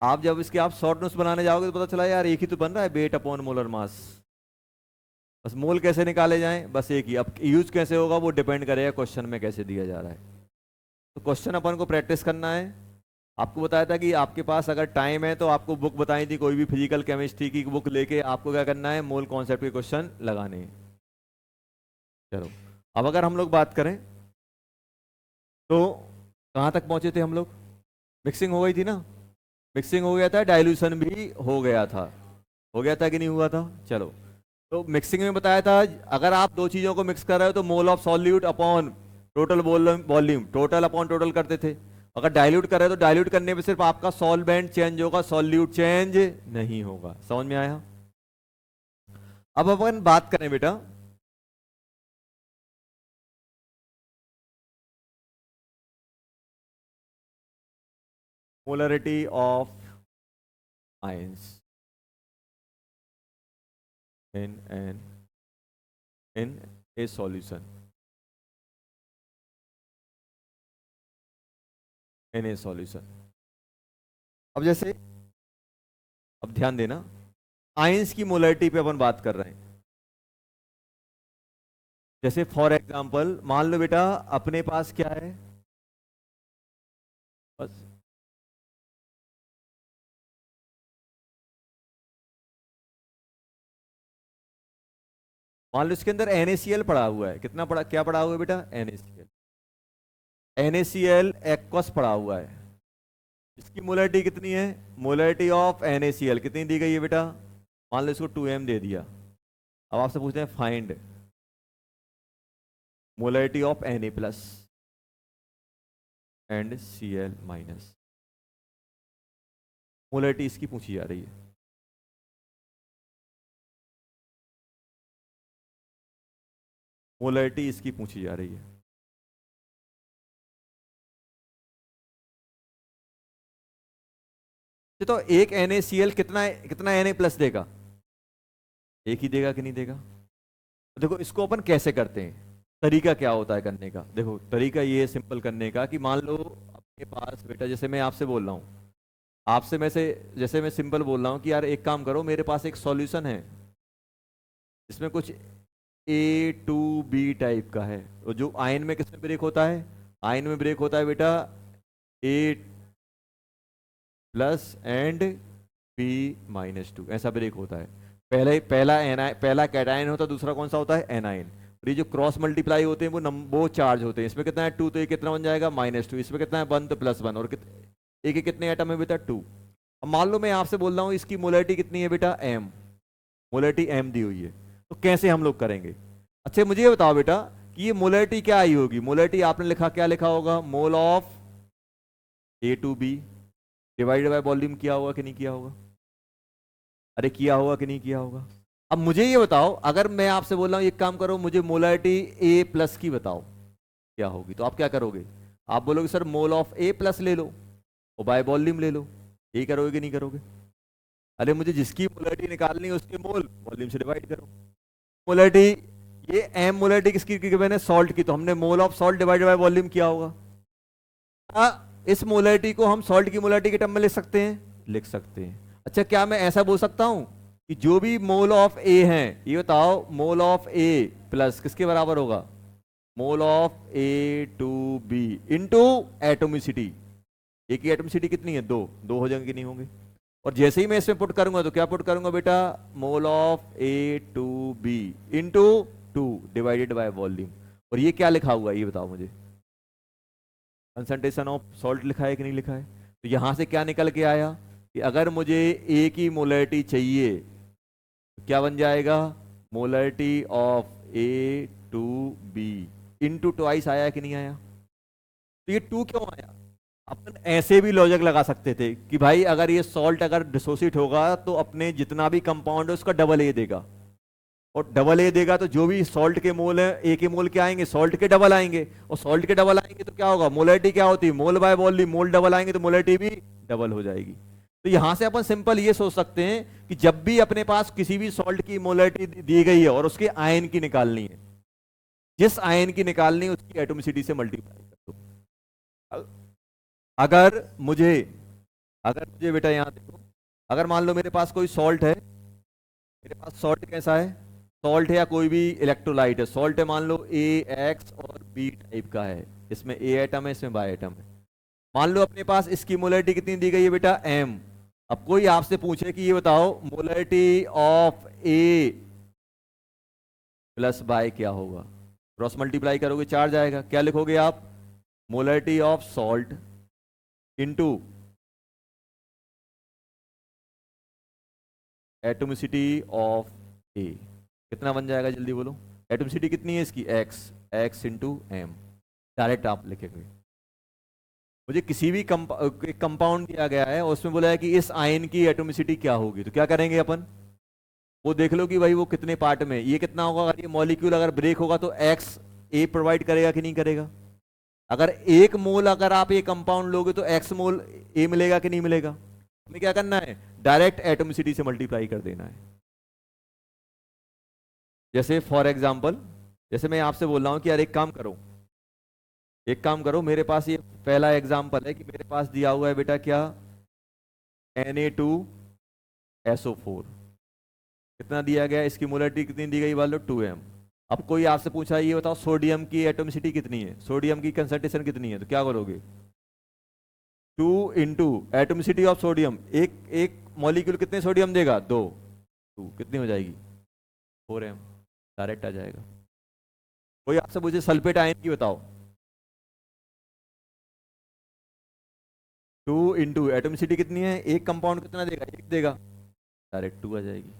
आप जब इसके आप शॉर्ट नोट्स बनाने जाओगे तो पता चला यार एक ही तो बन रहा है, वेट अपॉन मोलर मास। बस मोल कैसे निकाले जाएं, बस एक ही। अब यूज कैसे होगा वो डिपेंड करेगा क्वेश्चन में कैसे दिया जा रहा है। तो क्वेश्चन अपन को प्रैक्टिस करना है। आपको बताया था कि आपके पास अगर टाइम है तो आपको बुक बताई थी, कोई भी फिजिकल केमिस्ट्री की बुक लेके आपको क्या करना है? मोल कॉन्सेप्ट के क्वेश्चन लगाने हैं। चलो अब अगर हम लोग बात करें तो कहाँ तक पहुंचे थे हम लोग? मिक्सिंग हो गई थी ना, मिक्सिंग हो गया था, डाइल्यूशन भी हो गया था, हो गया था कि नहीं हुआ था? चलो, तो मिक्सिंग में बताया था अगर आप दो चीजों को मिक्स कर रहे हो तो mole of solute upon total volume, total upon total करते थे। अगर डाइल्यूट कर रहे हो तो डाइल्यूट करने पे सिर्फ आपका सॉल्वेंट चेंज होगा, सॉल्यूट चेंज नहीं होगा। समझ में आया? अब अपन बात करें बेटा, molarity of ions in an in A solution, in A solution. अब जैसे, अब ध्यान देना, आयंस की मोलरिटी पे अपन बात कर रहे हैं। जैसे फॉर एग्जांपल मान लो बेटा अपने पास क्या है, बस मान लो इसके अंदर NaCl पड़ा हुआ है। कितना पड़ा, क्या पड़ा हुआ है बेटा? NaCl, NaCl एक्वस पड़ा हुआ है। इसकी मोलरिटी कितनी है? मोलरिटी ऑफ NaCl कितनी दी गई है बेटा? मान लो इसको 2m दे दिया। अब आपसे पूछते हैं find molarity of Na plus and Cl minus. Molarity इसकी पूछी जा रही है। मोलरिटी इसकी पूछी जा रही है। तो एक NaCl कितना कितना Na प्लस देगा? एक ही देगा कि नहीं देगा? देखो इसको अपन कैसे करते हैं, तरीका क्या होता है करने का? देखो तरीका ये है सिंपल करने का कि मान लो अपने पास बेटा, जैसे मैं आपसे बोल रहा हूँ, आपसे मैं से जैसे मैं सिंपल बोल रहा हूँ कि यार एक काम करो, मेरे पास एक सॉल्यूशन है, इसमें कुछ A2B टाइप का है। तो जो आयन में किसमें ब्रेक होता है? आयन में ब्रेक होता है बेटा A प्लस एंड B-2, ऐसा ब्रेक होता है। पहला कैटायन होता है, दूसरा कौन सा होता है? एनायन। और ये जो क्रॉस मल्टीप्लाई होते हैं वो चार्ज होते हैं। इसमें कितना है? 2, तो ये कितना बन जाएगा? -2। इसमें कितना है? 1, तो +1। और एक कितने एटम है बेटा? 2। अब मान लो मैं आपसे बोल रहा हूँ इसकी मोलैरिटी कितनी है बेटा? m। मोलैरिटी m दी हुई है, तो कैसे हम लोग करेंगे? अच्छा मुझे ये बताओ बेटा कि ये मोलैरिटी क्या आई होगी? मोलैरिटी आपने लिखा, क्या लिखा होगा? Mole of A2B divided by volume किया होगा कि नहीं किया होगा? अरे किया होगा कि नहीं किया होगा? अब मुझे ये बताओ, अगर मैं आपसे बोल रहा हूँ एक काम करो, मुझे मोलैरिटी A+ की बताओ क्या होगी, तो आप क्या करोगे? आप बोलोगे सर मोल ऑफ A+ ले लो और बाय वॉल्यूम ले लो। यही करोगे कि नहीं करोगे? अरे मुझे जिसकी मोलैरिटी निकालनी है उसके मोल वॉल्यूम से डिवाइड करो। मोलैरिटी, ये m मोलैरिटी किसकी गिवन है? सॉल्ट की, तो हमने mole of salt divided by volume किया होगा। इस मोलैरिटी को हम सॉल्ट की मोलैरिटी के टर्म में लिख सकते हैं? लिख सकते हैं। अच्छा क्या मैं ऐसा बोल सकता हूं कि जो भी मोल ऑफ ए हैं, ये बताओ मोल ऑफ ए प्लस किसके बराबर होगा? Mole of A2B into atomicity. A की एटोमिसिटी कितनी है? 2। 2 हो जाएंगे कि नहीं होंगे? और जैसे ही मैं इसमें पुट करूंगा तो क्या पुट करूंगा बेटा? मोल of A2B into 2 divided by volume. और ये क्या लिखा हुआ है ये बताओ मुझे? कंसंट्रेशन ऑफ सॉल्ट लिखा है कि नहीं लिखा है? तो यहां से क्या निकल के आया कि अगर मुझे ए की मोलैरिटी चाहिए तो क्या बन जाएगा? Molarity of A2B into twice आया कि नहीं आया? तो ये 2 क्यों आया? अपन ऐसे भी लॉजिक लगा सकते थे कि भाई अगर ये सॉल्ट अगर डिसोसिएट होगा तो अपने जितना भी कंपाउंड है उसका डबल ए देगा, और डबल ए देगा तो जो भी सॉल्ट के मोल है, ए के मोल क्या आएंगे? सॉल्ट के डबल आएंगे। और सॉल्ट के डबल आएंगे तो क्या होगा? मोलैरिटी क्या होती है? Mole by volume. Mole double आएंगे तो मोलैरिटी भी डबल हो जाएगी। तो यहां से अपन सिंपल ये सोच सकते हैं कि जब भी अपने पास किसी भी सॉल्ट की मोलैरिटी दी गई है और उसके आयन की निकालनी है, जिस आयन की निकालनी है उसकी एटोमिसिटी से मल्टीप्लाई कर दो। अगर मुझे बेटा यहां देखो, अगर मान लो मेरे पास कोई सॉल्ट है, मेरे पास सॉल्ट कैसा है? सॉल्ट है या कोई भी इलेक्ट्रोलाइट है, सॉल्ट है मान लो AX और B टाइप का है, इसमें A एटम है, इसमें Y एटम है। मान लो अपने पास इसकी मोलैरिटी कितनी दी गई है बेटा? M। अब कोई आपसे पूछे कि ये बताओ molarity of A plus Y क्या होगा? क्रॉस मल्टीप्लाई करोगे चार्ज आएगा। क्या लिखोगे आप? Molarity of salt into atomicity of A। कितना बन जाएगा जल्दी बोलो? एटोमिसिटी कितनी है इसकी? X into M। डायरेक्ट आप लिखेंगे। मुझे किसी भी कंपाउंड दिया गया है और उसमें बोला है कि इस आयन की एटोमिसिटी क्या होगी, तो क्या करेंगे अपन? वो देख लो कि भाई वो कितने पार्ट में, ये कितना होगा। अगर ये मॉलिक्यूल अगर ब्रेक होगा तो X A प्रोवाइड करेगा कि नहीं करेगा? अगर 1 मोल अगर आप ये कंपाउंड लोगे तो X मोल A मिलेगा कि नहीं मिलेगा? हमें क्या करना है? डायरेक्ट एटोमिसिटी से मल्टीप्लाई कर देना है। जैसे फॉर एग्जाम्पल, जैसे मैं आपसे बोल रहा हूं कि यार एक काम करो, मेरे पास ये पहला एग्जाम्पल है कि मेरे पास दिया हुआ है बेटा क्या? Na2SO4 कितना दिया गया? इसकी मोलैरिटी कितनी दी गई वालों? 2m। अब कोई आपसे पूछा ये बताओ सोडियम की एटोमिसिटी कितनी है, सोडियम की कंसंट्रेशन कितनी है, तो क्या करोगे? 2 इंटू एटोमिसिटी ऑफ सोडियम। एक मॉलिक्यूल कितने सोडियम देगा? 2। 2 कितनी हो जाएगी? 4m। डायरेक्ट आ जाएगा। कोई आपसे पूछे सल्फेट आयन की बताओ, 2 इंटू एटोमिसिटी कितनी है? एक कंपाउंड कितना देगा? 1 देगा। डायरेक्ट 2 आ जाएगी।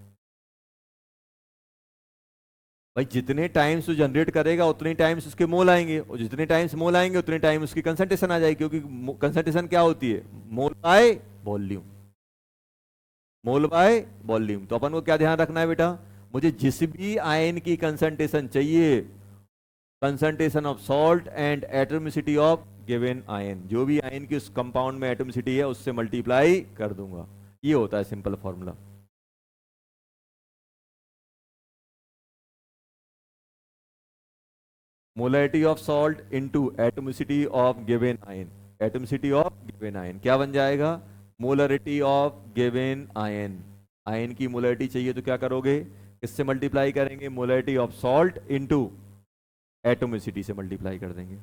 भाई जितने टाइम्स जनरेट करेगा उतने टाइम्स उसके मोल आएंगे, और जितने टाइम्स मोल आएंगे उतने टाइम उसकी कंसंट्रेशन आ जाएगी, क्योंकि कंसंट्रेशन क्या होती है? Mole by volume. Mole by volume. तो अपन को क्या ध्यान रखना है बेटा? मुझे जिस भी आयन की कंसंट्रेशन चाहिए, concentration of salt and atomicity of given ion, जो भी आयन की उस कंपाउंड में एटोमिसिटी है उससे मल्टीप्लाई कर दूंगा। ये होता है simple formula. Molarity of salt into atomicity of given ion. Atomicity of given ion क्या बन जाएगा? Molarity of given ion. Ion की मोलैरिटी चाहिए तो क्या करोगे? किससे मल्टीप्लाई करेंगे? Molarity of salt into atomicity से मल्टीप्लाई कर देंगे।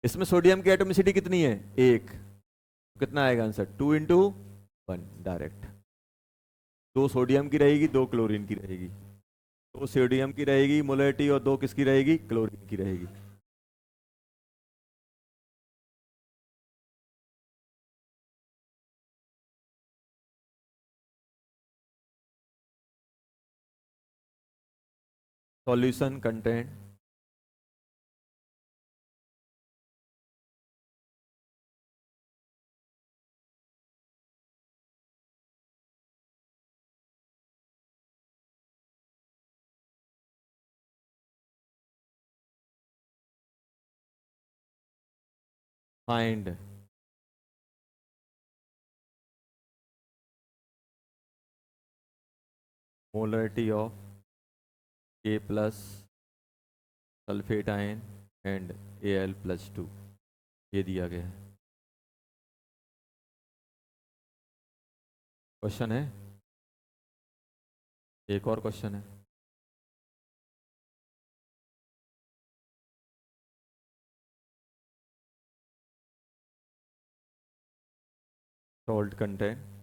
इसमें सोडियम की एटोमिसिटी कितनी है? 1। कितना आएगा आंसर? 2 × 1 डायरेक्ट। 2 सोडियम की रहेगी, 2 क्लोरीन की रहेगी। 2 सोडियम की रहेगी मोलैरिटी और 2 किसकी रहेगी? क्लोरीन की रहेगी। Solution content find molarity of A plus sulphate ion and Al+2, ये दिया गया है। क्वेश्चन है, एक और क्वेश्चन है। सॉल्ट कंटेंट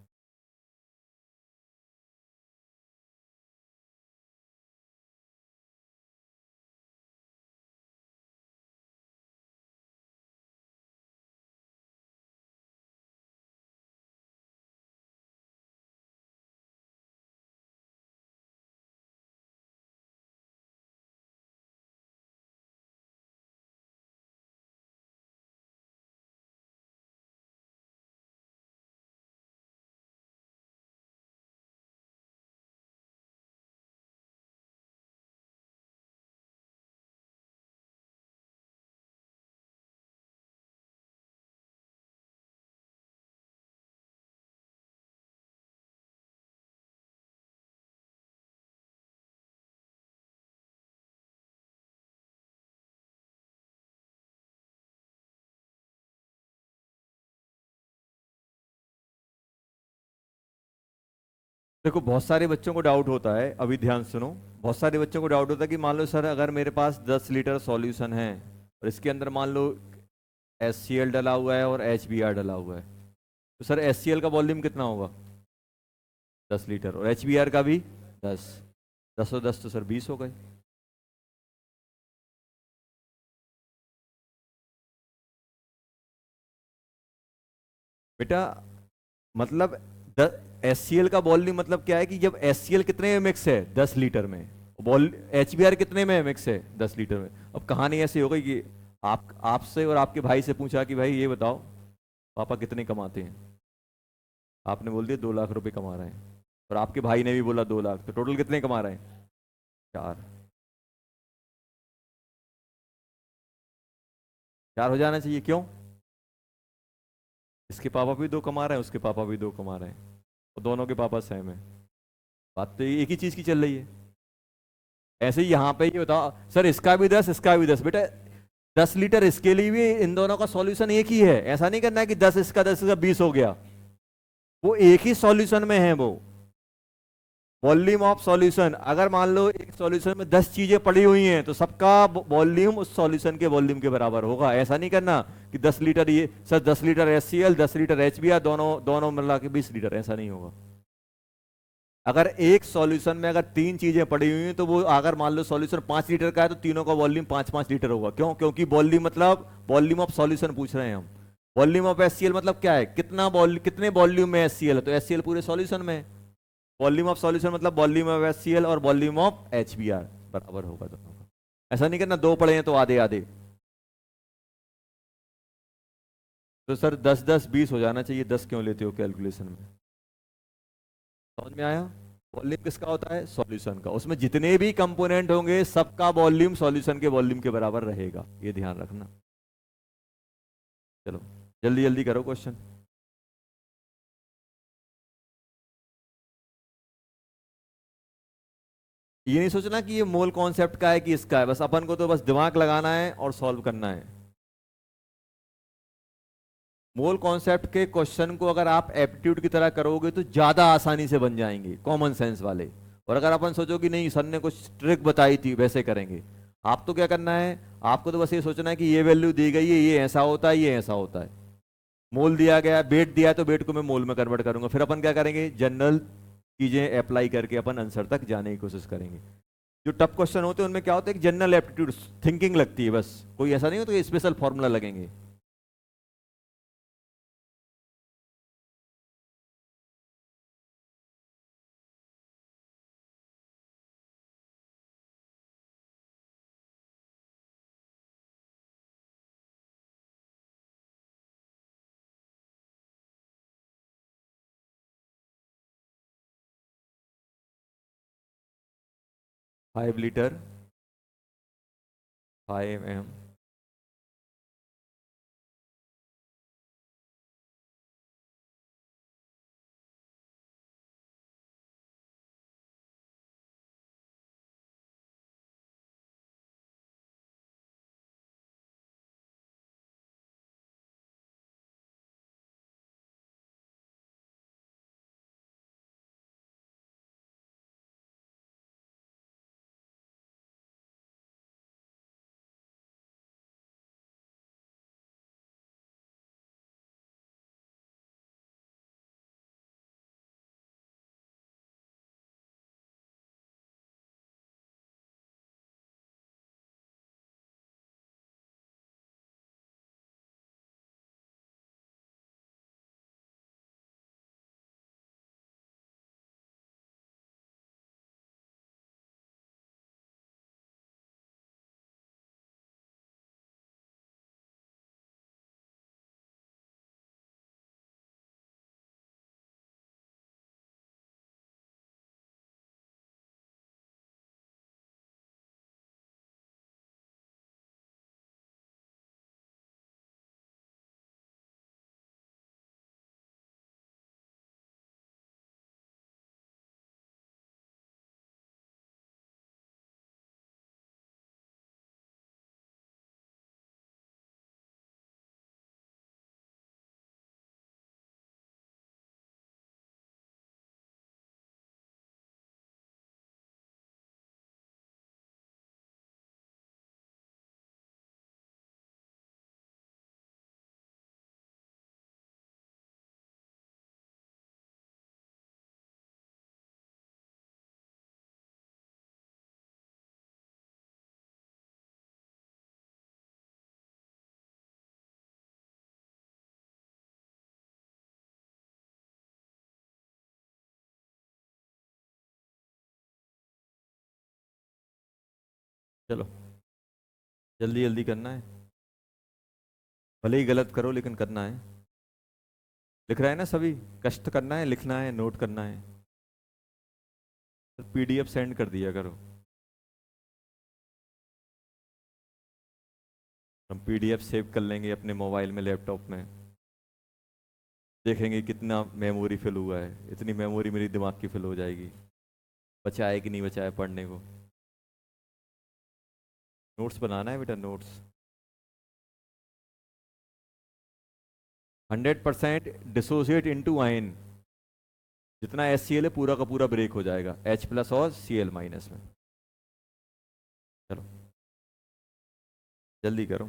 देखो, बहुत सारे बच्चों को डाउट होता है, अभी ध्यान सुनो। बहुत सारे बच्चों को डाउट होता है कि मान लो सर अगर मेरे पास 10 लीटर सॉल्यूशन है और इसके अंदर मान लो HCl डला हुआ है और HBr डला हुआ है, तो सर HCl का वॉल्यूम कितना होगा? 10 लीटर, और HBr का भी 10। 10 और 10 तो सर 20 हो गए। बेटा मतलब HCl का वॉल्यूम मतलब क्या है कि जब HCl कितने में मिक्स है? 10 लीटर में। HBr कितने में मिक्स है? 10 लीटर में। अब कहानी ऐसी हो गई कि आपसे और आपके भाई से पूछा कि भाई ये बताओ पापा कितने कमाते हैं? आपने बोल दिया 2 लाख रुपए कमा रहे हैं, और आपके भाई ने भी बोला 2 लाख, तो टोटल कितने कमा रहे हैं? 4। 4 हो जाना चाहिए, क्यों? इसके पापा भी 2 कमा रहे हैं, उसके पापा भी 2 कमा रहे हैं, और दोनों के पापा सेम है। बात तो एक ही चीज की चल रही है। ऐसे ही यहाँ पे ये बताओ सर इसका भी 10, इसका भी 10। बेटा 10 लीटर इसके लिए भी इन दोनों का सॉल्यूशन एक ही है। ऐसा नहीं करना है कि 10 इसका 10 इसका 20 हो गया। वो एक ही सॉल्यूशन में है। वो वॉल्यूम ऑफ सॉल्यूशन, अगर मान लो एक सॉल्यूशन में 10 चीजें पड़ी हुई हैं तो सबका वॉल्यूम उस सॉल्यूशन के वॉल्यूम के बराबर होगा। ऐसा नहीं करना कि 10 लीटर ये sir 10 litre HCl 10 litre HBr दोनों दोनों मिला के 20 लीटर, ऐसा नहीं होगा। अगर एक सॉल्यूशन में अगर 3 चीजें पड़ी हुई हैं तो वो अगर मान लो सॉल्यूशन 5 लीटर का है तो तीनों का वॉल्यूम 5-5 लीटर होगा। क्यों? क्योंकि वॉल्यूम मतलब वॉल्यूम ऑफ सॉल्यूशन पूछ रहे हैं हम। वॉल्यूम ऑफ HCl मतलब क्या है? कितने वॉल्यूम में HCl है, तो HCl पूरे सॉल्यूशन में है। वॉल्यूम ऑफ सॉल्यूशन मतलब वॉल्यूम ऑफ HCl और वॉल्यूम ऑफ HBr बराबर होगा दोनों का। ऐसा नहीं करना 2 पड़े हैं तो आधे आधे। तो सर 10-10-20 हो जाना चाहिए, 10 क्यों लेते हो कैलकुलेशन में? समझ में आया? वॉल्यूम किसका होता है? सॉल्यूशन का। उसमें जितने भी कंपोनेंट होंगे सबका वॉल्यूम सॉल्यूशन के वॉल्यूम के बराबर रहेगा, ये ध्यान रखना। चलो जल्दी जल्दी करो क्वेश्चन। ये नहीं सोचना कि ये मोल कॉन्सेप्ट का है कि इसका है, बस अपन को तो बस दिमाग लगाना है और सॉल्व करना है। मोल कॉन्सेप्ट के क्वेश्चन को अगर आप एप्टीट्यूड की तरह करोगे तो ज्यादा आसानी से बन जाएंगे, कॉमन सेंस वाले। और अगर अपन सोचो कि नहीं सर ने कुछ ट्रिक बताई थी वैसे करेंगे, आप तो क्या करना है, आपको तो बस ये सोचना है कि ये वैल्यू दी गई है, ये ऐसा होता है, ये ऐसा होता है। मोल दिया गया है, वेट दिया है, तो वेट को मैं मोल में कन्वर्ट करूंगा, फिर अपन क्या करेंगे, जनरल चीजें अप्लाई करके अपन आंसर तक जाने की कोशिश करेंगे। जो टफ क्वेश्चन होते हैं उनमें क्या होता है कि जनरल एप्टीट्यूड थिंकिंग लगती है, बस कोई ऐसा नहीं होता कि स्पेशल फॉर्मूला लगेंगे। Five litre 5 m। चलो जल्दी जल्दी करना है, भले ही गलत करो लेकिन करना है। लिख रहा है ना सभी, कष्ट करना है, लिखना है, नोट करना है। पीडीएफ सेंड कर दिया करो, हम पीडीएफ सेव कर लेंगे अपने मोबाइल में, लैपटॉप में, देखेंगे कितना मेमोरी फिल हुआ है, इतनी मेमोरी मेरी दिमाग की फिल हो जाएगी। बचा है कि नहीं बचा है पढ़ने को। नोट्स बनाना है बेटा, नोट्स। 100% डिसोसिएट इनटू आयन, जितना HCl है पूरा का पूरा ब्रेक हो जाएगा H+ और Cl- में। चलो जल्दी करो।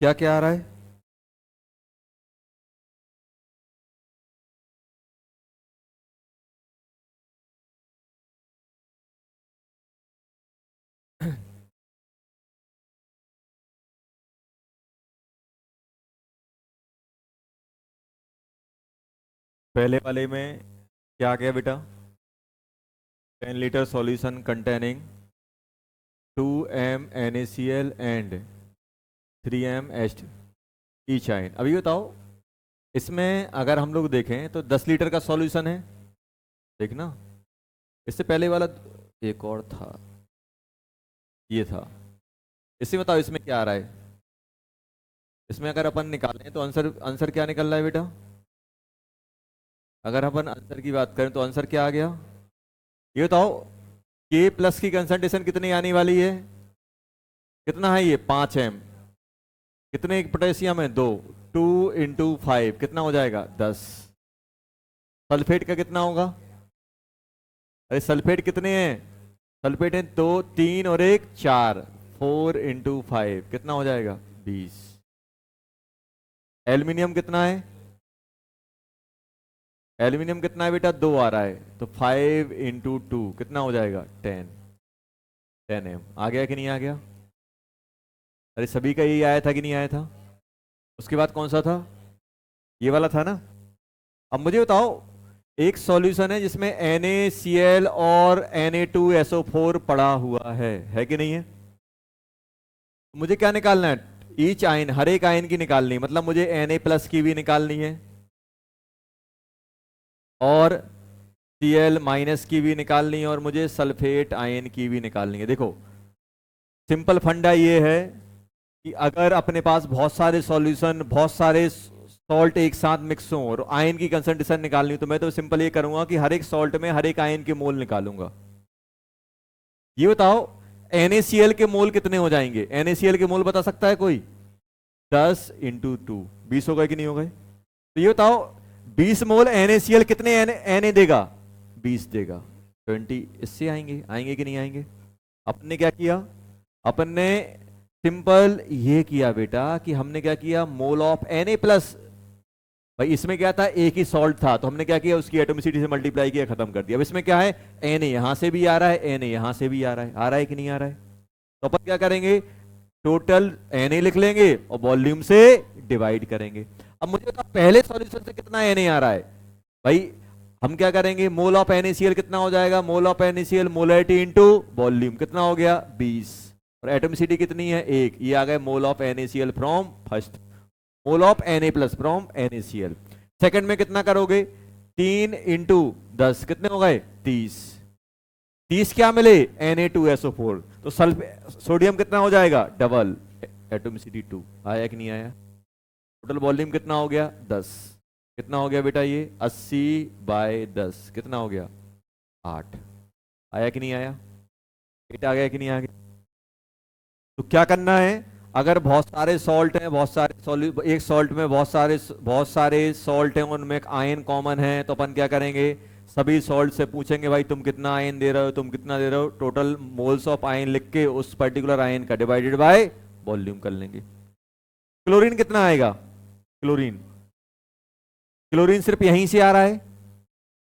क्या क्या आ रहा है? पहले वाले में क्या आ गया बेटा? 10 litre solution containing 2m NaCl and 3m H each ion. अभी बताओ, इसमें अगर हम लोग देखें तो 10 लीटर का सॉल्यूशन है, देखना। इससे पहले वाला एक और था, ये था। इससे बताओ इसमें क्या आ रहा है? इसमें अगर अपन निकालें तो आंसर आंसर क्या निकल रहा है बेटा? अगर अपन आंसर की बात करें तो आंसर क्या आ गया? ये बताओ, के प्लस की कंसंट्रेशन कितनी आने वाली है? कितना है ये? 5m। कितने पोटेशियम है? 2। 2 × 5 कितना हो जाएगा? 10। सल्फेट का कितना होगा? अरे सल्फेट कितने हैं? सल्फेट है 2, 3 और 1 4। 4 × 5 कितना हो जाएगा? 20। एल्यूमिनियम कितना है? एल्यूमिनियम कितना है बेटा? 2 आ रहा है, तो 5 × 2 कितना हो जाएगा? 10। 10m आ गया कि नहीं आ गया? अरे सभी का यही आया था कि नहीं आया था? उसके बाद कौन सा था? ये वाला था ना। अब मुझे बताओ, एक सॉल्यूशन है जिसमें NaCl और Na2SO4 पड़ा हुआ है कि नहीं है? मुझे क्या निकालना है? ईच आयन, हर एक आयन की निकालनी है, मतलब मुझे Na+ की भी निकालनी है और Cl- की भी निकालनी है और मुझे सल्फेट आयन की भी निकालनी है। देखो, सिंपल फंडा ये है कि अगर अपने पास बहुत सारे सॉल्यूशन, बहुत सारे सॉल्ट एक साथ मिक्स हों और आयन की कंसंट्रेशन निकालनी हो, तो मैं तो सिंपल ये करूंगा कि हर एक सॉल्ट में हर एक आयन के मोल निकालूंगा। ये बताओ, NaCl के मोल कितने हो जाएंगे? NaCl के मोल बता सकता है कोई? 10 × 2 20 हो गए कि नहीं हो गए? तो ये बताओ, 20 मोल NaCl कितने Na देगा? 20 देगा। 20 इससे आएंगे, आएंगे कि नहीं आएंगे? अपन ने क्या किया? अपन ने सिंपल ये किया बेटा कि हमने क्या किया, मोल ऑफ Na+। भाई इसमें क्या था, एक ही सॉल्ट था, तो हमने क्या किया, उसकी एटोमिसिटी से मल्टीप्लाई किया, खत्म कर दिया। अब इसमें क्या है, Na यहां से भी आ रहा है, Na यहां से भी आ रहा है कि नहीं आ रहा है? तो अपन क्या करेंगे, टोटल Na लिख लेंगे और वॉल्यूम से डिवाइड करेंगे। अब मुझे बता, पहले सॉल्यूशन से कितना Na आ रहा है? भाई हम क्या करेंगे, मोल ऑफ NaCl कितना हो जाएगा? Mole of NaCl molarity into volume कितना हो गया? 20। और एटोमिसिटी कितनी है? 1। ये आ गया mole of NaCl from first, mole of Na+ from NaCl। Second में कितना करोगे? 3 × 10 कितने हो गए? 30। 30 क्या मिले? Na2SO4। तो सोडियम कितना हो जाएगा? Double, atomicity 2। आया कि नहीं आया? टोटल वॉल्यूम कितना हो गया? 10। कितना हो गया बेटा ये? 80/10 कितना हो गया? 8। आया कि नहीं आया? 8 आ गया कि नहीं आ गया? तो क्या करना है, अगर बहुत सारे सॉल्ट हैं, बहुत सारे एक सॉल्ट में बहुत सारे सॉल्ट हैं, उनमें एक आयन कॉमन है, तो अपन क्या करेंगे, सभी सॉल्ट से पूछेंगे भाई तुम कितना आयन दे रहे हो, तुम कितना दे रहे हो, टोटल मोल्स ऑफ आयन लिख के उस पर्टिकुलर आयन का डिवाइडेड बाय वॉल्यूम कर लेंगे। क्लोरीन कितना आएगा? क्लोरीन क्लोरीन सिर्फ यहीं से आ रहा है,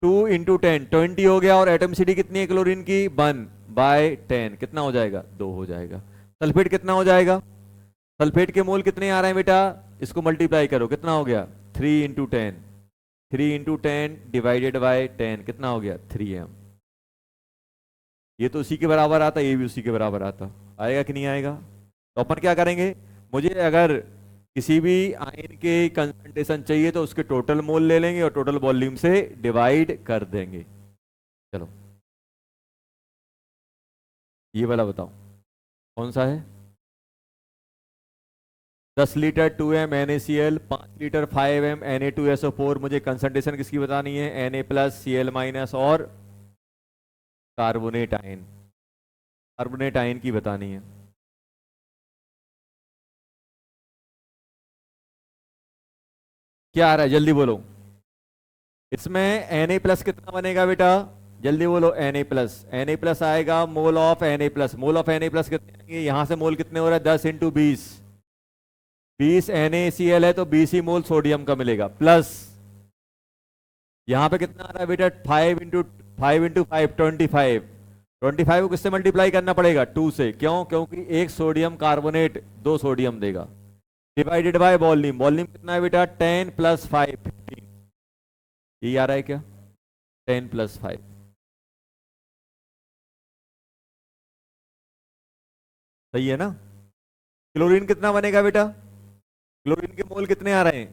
2 × 10 20 हो गया, और एटॉमिसिटी कितनी है क्लोरीन की? 1/10 कितना हो जाएगा? 2 हो जाएगा। सल्फेट कितना हो जाएगा? सल्फेट के मोल कितने आ रहे हैं बेटा? इसको मल्टीप्लाई करो, कितना हो गया? 3 × 10। 3 × 10 डिवाइडेड बाय 10 कितना हो गया? 3m। ये तो उसी के बराबर आता, ये भी उसी के बराबर आता। आएगा कि नहीं आएगा? तो अपन क्या करेंगे, मुझे अगर किसी भी आयन के कंसंट्रेशन चाहिए तो उसके टोटल मोल ले लेंगे और टोटल वॉल्यूम से डिवाइड कर देंगे। चलो ये वाला बताओ कौन सा है? 10 litre 2m NaCl, 5 litre 5m Na2SO4। मुझे कंसंट्रेशन किसकी बतानी है? Na+, Cl- और कार्बोनेट आयन, कार्बोनेट आयन की बतानी है। क्या आ रहा है जल्दी बोलो? इसमें Na+ कितना बनेगा बेटा? जल्दी बोलो। Na+ आएगा, mole of Na+, mole of Na+ कितने आएंगे? यहां से मोल कितने हो रहा है? 10 × 20। 20 NaCl है तो 20 ही मोल सोडियम का मिलेगा, प्लस यहां पे कितना आ रहा है बेटा, 5 × 5 25। 25 को किससे मल्टीप्लाई करना पड़ेगा, 2 से। क्यों? क्योंकि एक सोडियम कार्बोनेट 2 सोडियम देगा। डिवाइडेड बाय वॉल्यूम, वॉल्यूम कितना है बेटा, 10 + 5 15। ये आ रहा है क्या, 10 + 5। सही है ना? क्लोरीन कितना बनेगा बेटा, क्लोरीन के मोल कितने आ रहे हैं,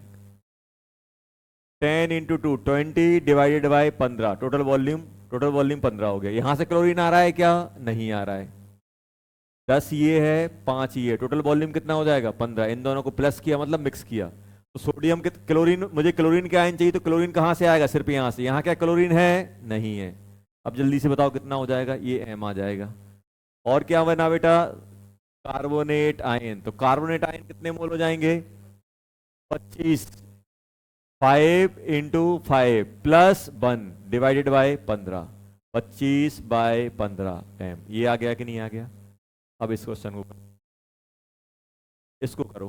10 × 2 20 डिवाइडेड बाय 15। टोटल वॉल्यूम 15 हो गया। यहां से क्लोरीन आ रहा है क्या, नहीं आ रहा है। 10 ये है, 5 ये, टोटल वॉल्यूम कितना हो जाएगा, 15। इन दोनों को प्लस किया मतलब मिक्स किया, तो सोडियम के क्लोरीन, मुझे क्लोरीन के आयन चाहिए, तो क्लोरीन कहां से आएगा, सिर्फ यहां से। यहां क्या क्लोरीन है, नहीं है। अब जल्दी से बताओ कितना हो जाएगा, ये M आ जाएगा। और क्या बना बेटा, कार्बोनेट आयन। तो कार्बोनेट आयन कितने मोल हो जाएंगे, 25। 5 × 5 + 1 डिवाइडेड बाय 15। 25/15 M। ये आ गया कि नहीं आ गया? अब इस क्वेश्चन को करो, इसको करो।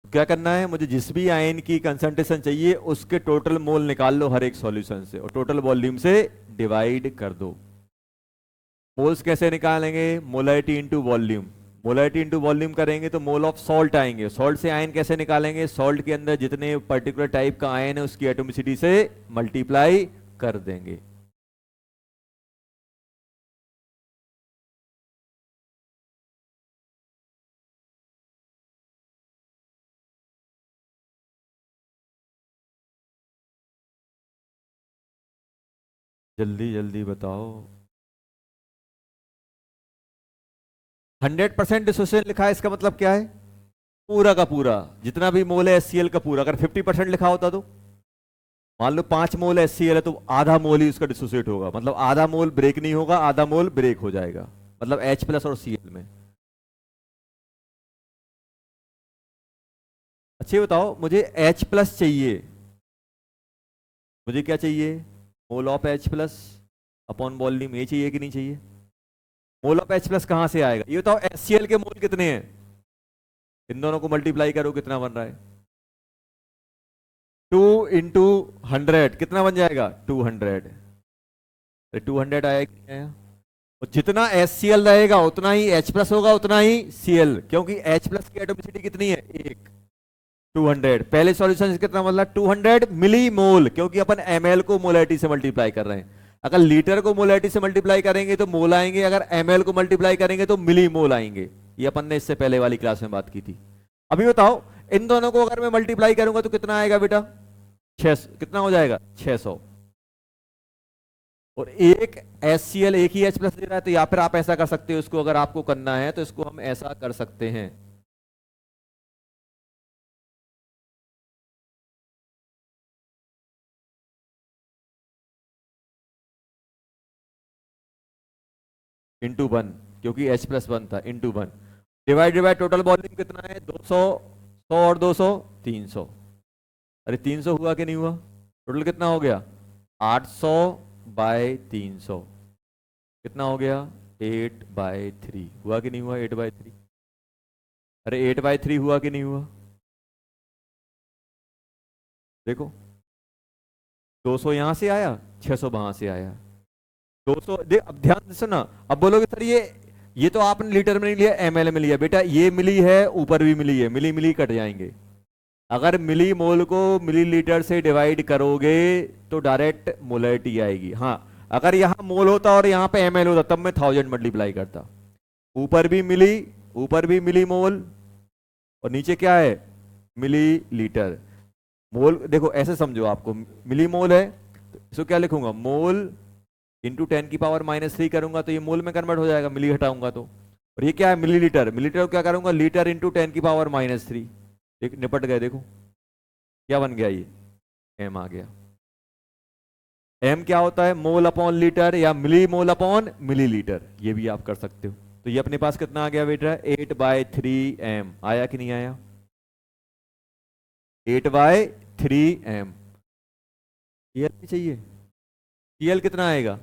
क्या करना है, मुझे जिस भी आयन की कंसंट्रेशन चाहिए उसके टोटल मोल निकाल लो हर एक सॉल्यूशन से, और टोटल वॉल्यूम से डिवाइड कर दो। मोल्स कैसे निकालेंगे, molarity into volume. Molarity into volume करेंगे तो मोल ऑफ सॉल्ट आएंगे। सॉल्ट से आयन कैसे निकालेंगे, सॉल्ट के अंदर जितने पर्टिकुलर टाइप का आयन है उसकी एटोमिसिटी से मल्टीप्लाई कर देंगे। जल्दी जल्दी बताओ। 100% डिसोसिएशन लिखा है, इसका मतलब क्या है, पूरा का पूरा जितना भी मोल है HCl का पूरा। अगर 50% लिखा होता तो, मान लो 5 मोल HCl है तो आधा मोल ही उसका डिसोसिएट होगा, मतलब आधा मोल ब्रेक नहीं होगा, आधा मोल ब्रेक हो जाएगा, मतलब H+ और Cl में। अच्छे बताओ, मुझे H+ चाहिए, मुझे क्या चाहिए, mole of H+ upon volume, ये चाहिए कि नहीं चाहिए? मोल ऑफ H+ कहां से आएगा, ये बताओ। HCl के मोल कितने हैं, इन दोनों को मल्टीप्लाई करो, कितना बन रहा है, 2 × 100 कितना बन जाएगा, 200। 200 आया कि नहीं आया? और जितना HCl रहेगा उतना ही H+ होगा, उतना ही Cl, क्योंकि H+ की एटोमिसिटी कितनी है, 1। 200 पहले सॉल्यूशन से कितना मतलब 200 मिली मोल, क्योंकि अपन ml को मोलैरिटी से मल्टीप्लाई कर रहे हैं। अगर लीटर को मोलैरिटी से मल्टीप्लाई करेंगे तो मोल आएंगे, अगर ml को मल्टीप्लाई करेंगे तो मिली मोल आएंगे। ये अपन ने इससे पहले वाली क्लास में बात की थी। अभी बताओ, इन दोनों को अगर मैं मल्टीप्लाई करूंगा तो कितना आएगा बेटा, 600। कितना हो जाएगा, 600। और एक HCl एक ही H+ दे रहा है, तो या फिर आप ऐसा कर सकते हो, इसको अगर आपको करना है तो इसको हम ऐसा कर सकते हैं, ×1, क्योंकि H+1 था, ×1 डिवाइडेड बाय टोटल वॉल्यूम कितना है, 200। 100 और 200 300। अरे 300 हुआ कि नहीं हुआ, टोटल कितना हो गया, 800/300 कितना हो गया, 8/3 हुआ कि नहीं हुआ, 8/3। अरे 8/3 हुआ कि नहीं हुआ, देखो 200 यहां से आया, 600 वहां से आया। 200 दे, अब ध्यान से ना, अब बोलोगे सर ये तो आपने लीटर में नहीं लिया, ml में लिया। बेटा ये मिली है, ऊपर भी मिली है, मिली मिली कट जाएंगे। अगर मिली मोल को मिलीलीटर से डिवाइड करोगे तो डायरेक्ट मोलैरिटी आएगी। हाँ, अगर यहाँ मोल होता और यहाँ पे ml होता तब मैं 1000 मल्टीप्लाई करता। ऊपर भी मिली, ऊपर भी मिली मोल, और नीचे क्या है, मिलीलीटर। मोल देखो ऐसे समझो, आपको मिली मोल है तो इसको क्या लिखूंगा, मोल इंटू 10⁻³ करूंगा तो ये मोल में कन्वर्ट हो जाएगा, मिली हटाऊंगा तो। और ये क्या है, मिलीलीटर। मिलीलीटर को क्या करूंगा, लीटर इंटू 10⁻³ निपट गए। देखो क्या बन गया, ये M आ गया। M क्या होता है, मोल अपॉन लीटर या मिली मोल अपॉन मिलीलीटर, ये भी आप कर सकते हो। तो ये अपने पास कितना आ गया बेटा, 8/3 M आया कि नहीं आया, 8/3 M। Cl भी चाहिए, Cl कितना आएगा,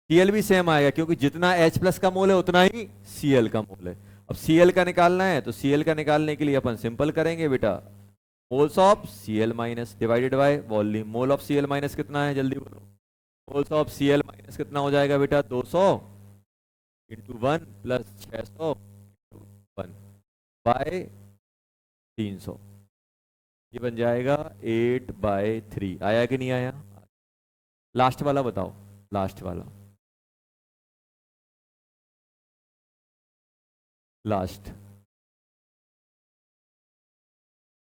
Cl भी सेम आएगा क्योंकि जितना H प्लस का मोल है उतना ही Cl का मोल है। अब Cl का निकालना है तो Cl का निकालने के लिए अपन सिंपल करेंगे बेटा, moles of Cl minus divided by volume. Mole of Cl minus कितना है जल्दी बोलो, मोल्स ऑफ Cl माइनस कितना हो जाएगा बेटा, 200 इंटू 1 प्लस 600 1 बाय 300, ये बन जाएगा 8/3। आया कि नहीं आया? लास्ट वाला बताओ, लास्ट वाला, लास्ट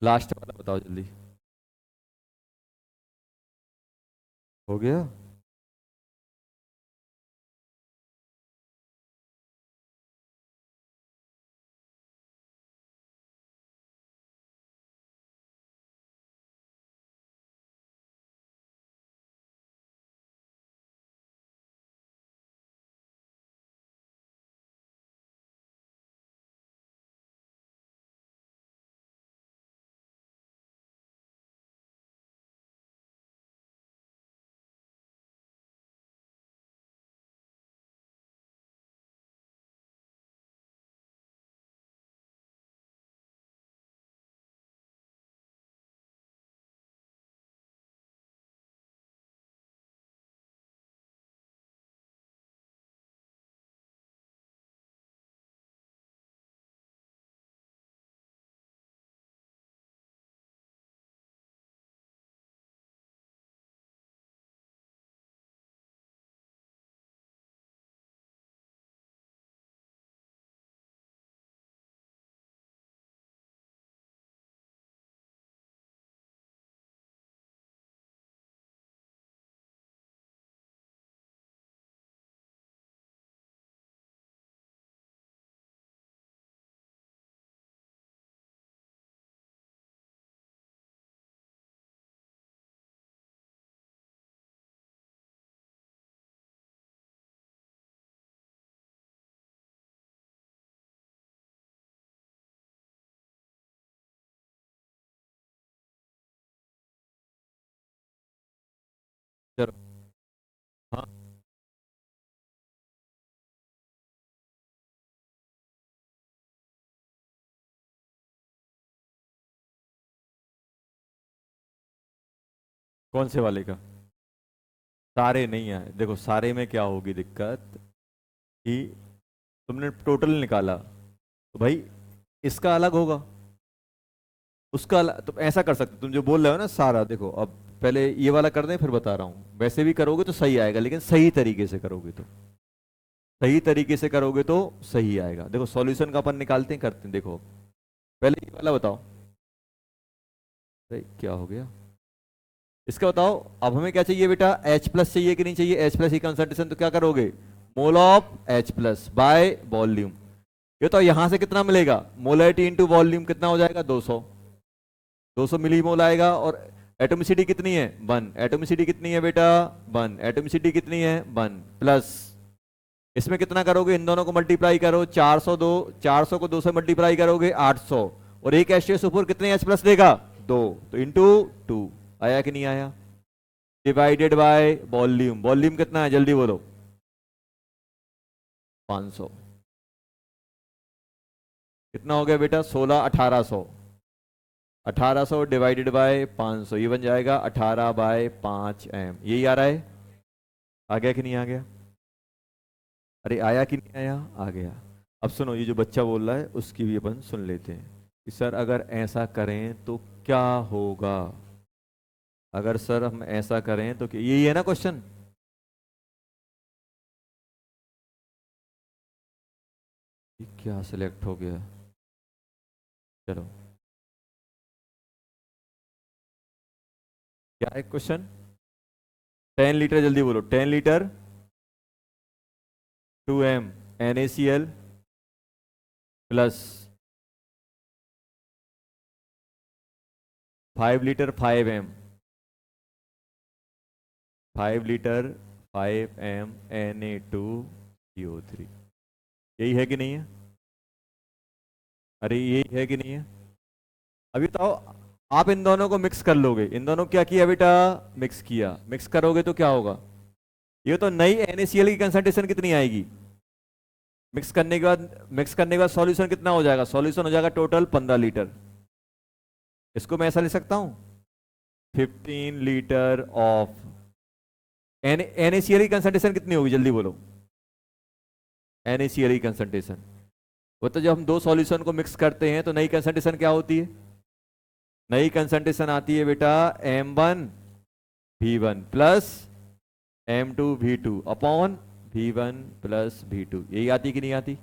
लास्ट वाला बताओ जल्दी। हो गया? चलो, हाँ कौन से वाले का? सारे नहीं आए, देखो सारे में क्या होगी दिक्कत कि तुमने टोटल निकाला तो भाई इसका अलग होगा, उसका अलग। तो ऐसा कर सकते, तुम जो बोल रहे हो ना सारा, देखो अब पहले ये वाला कर दें फिर बता रहा हूँ। वैसे भी करोगे तो सही आएगा, लेकिन सही तरीके से करोगे तो, सही तरीके से करोगे तो सही आएगा। देखो सॉल्यूशन का अपन निकालते हैं, करते हैं। देखो पहले ये वाला बताओ, भाई क्या हो गया इसका बताओ। अब हमें क्या चाहिए बेटा, H प्लस चाहिए कि नहीं चाहिए? H प्लस की कंसंट्रेशन, तो क्या करोगे, mole of H plus by volume. ये तो यहां से कितना मिलेगा, मोलरिटी इंटू वॉल्यूम कितना हो जाएगा, 200, 200 मिली मोल आएगा। और एटोमिसिटी कितनी है, 1। एटोमिसिटी कितनी है बेटा, 1। एटोमिसिटी कितनी है, 1 प्लस इसमें कितना करोगे, इन दोनों को मल्टीप्लाई करो, 402, 400 को 2 से मल्टीप्लाई करोगे 800, और एक H2SO4 कितने H प्लस देगा, 2, तो इंटू 2। आया कि नहीं आया? डिवाइडेड बाय वॉल्यूम, वॉल्यूम कितना है जल्दी बोलो, 500। कितना हो गया बेटा, 16, 1800, 1800 डिवाइडेड बाय 500, ये बन जाएगा 18/5 m। यही आ रहा है? आ गया कि नहीं आ गया? अरे आया कि नहीं आया? आ गया। अब सुनो, ये जो बच्चा बोल रहा है उसकी भी अपन सुन लेते हैं कि सर अगर ऐसा करें तो क्या होगा। अगर सर हम ऐसा करें तो यही है ना क्वेश्चन? क्या सिलेक्ट हो गया, चलो क्या है क्वेश्चन? 10 लीटर, जल्दी बोलो, 10 litre 2m NaCl plus 5 litre 5m, 5 litre 5m Na2CO3। यही है कि नहीं है? अरे यही है कि नहीं है? अभी तो आप इन दोनों को मिक्स कर लोगे, इन दोनों को क्या किया बेटा, मिक्स किया। मिक्स करोगे तो क्या होगा, ये तो नई NaCl की कंसंट्रेशन कितनी आएगी, मिक्स करने के बाद सॉल्यूशन कितना हो जाएगा, सॉल्यूशन हो जाएगा टोटल 15 लीटर। इसको मैं ऐसा लिख सकता हूं, 15 लीटर ऑफ NaCl की कंसंट्रेशन कितनी होगी, जल्दी बोलो। NaCl की कंसंट्रेशन, वो तो जब हम दो सॉल्यूशन को मिक्स करते हैं तो नई कंसंट्रेशन क्या होती है, नई कंसंट्रेशन आती है बेटा M1V1 plus M2V2 upon V1 plus V2, यही आती कि नहीं आती।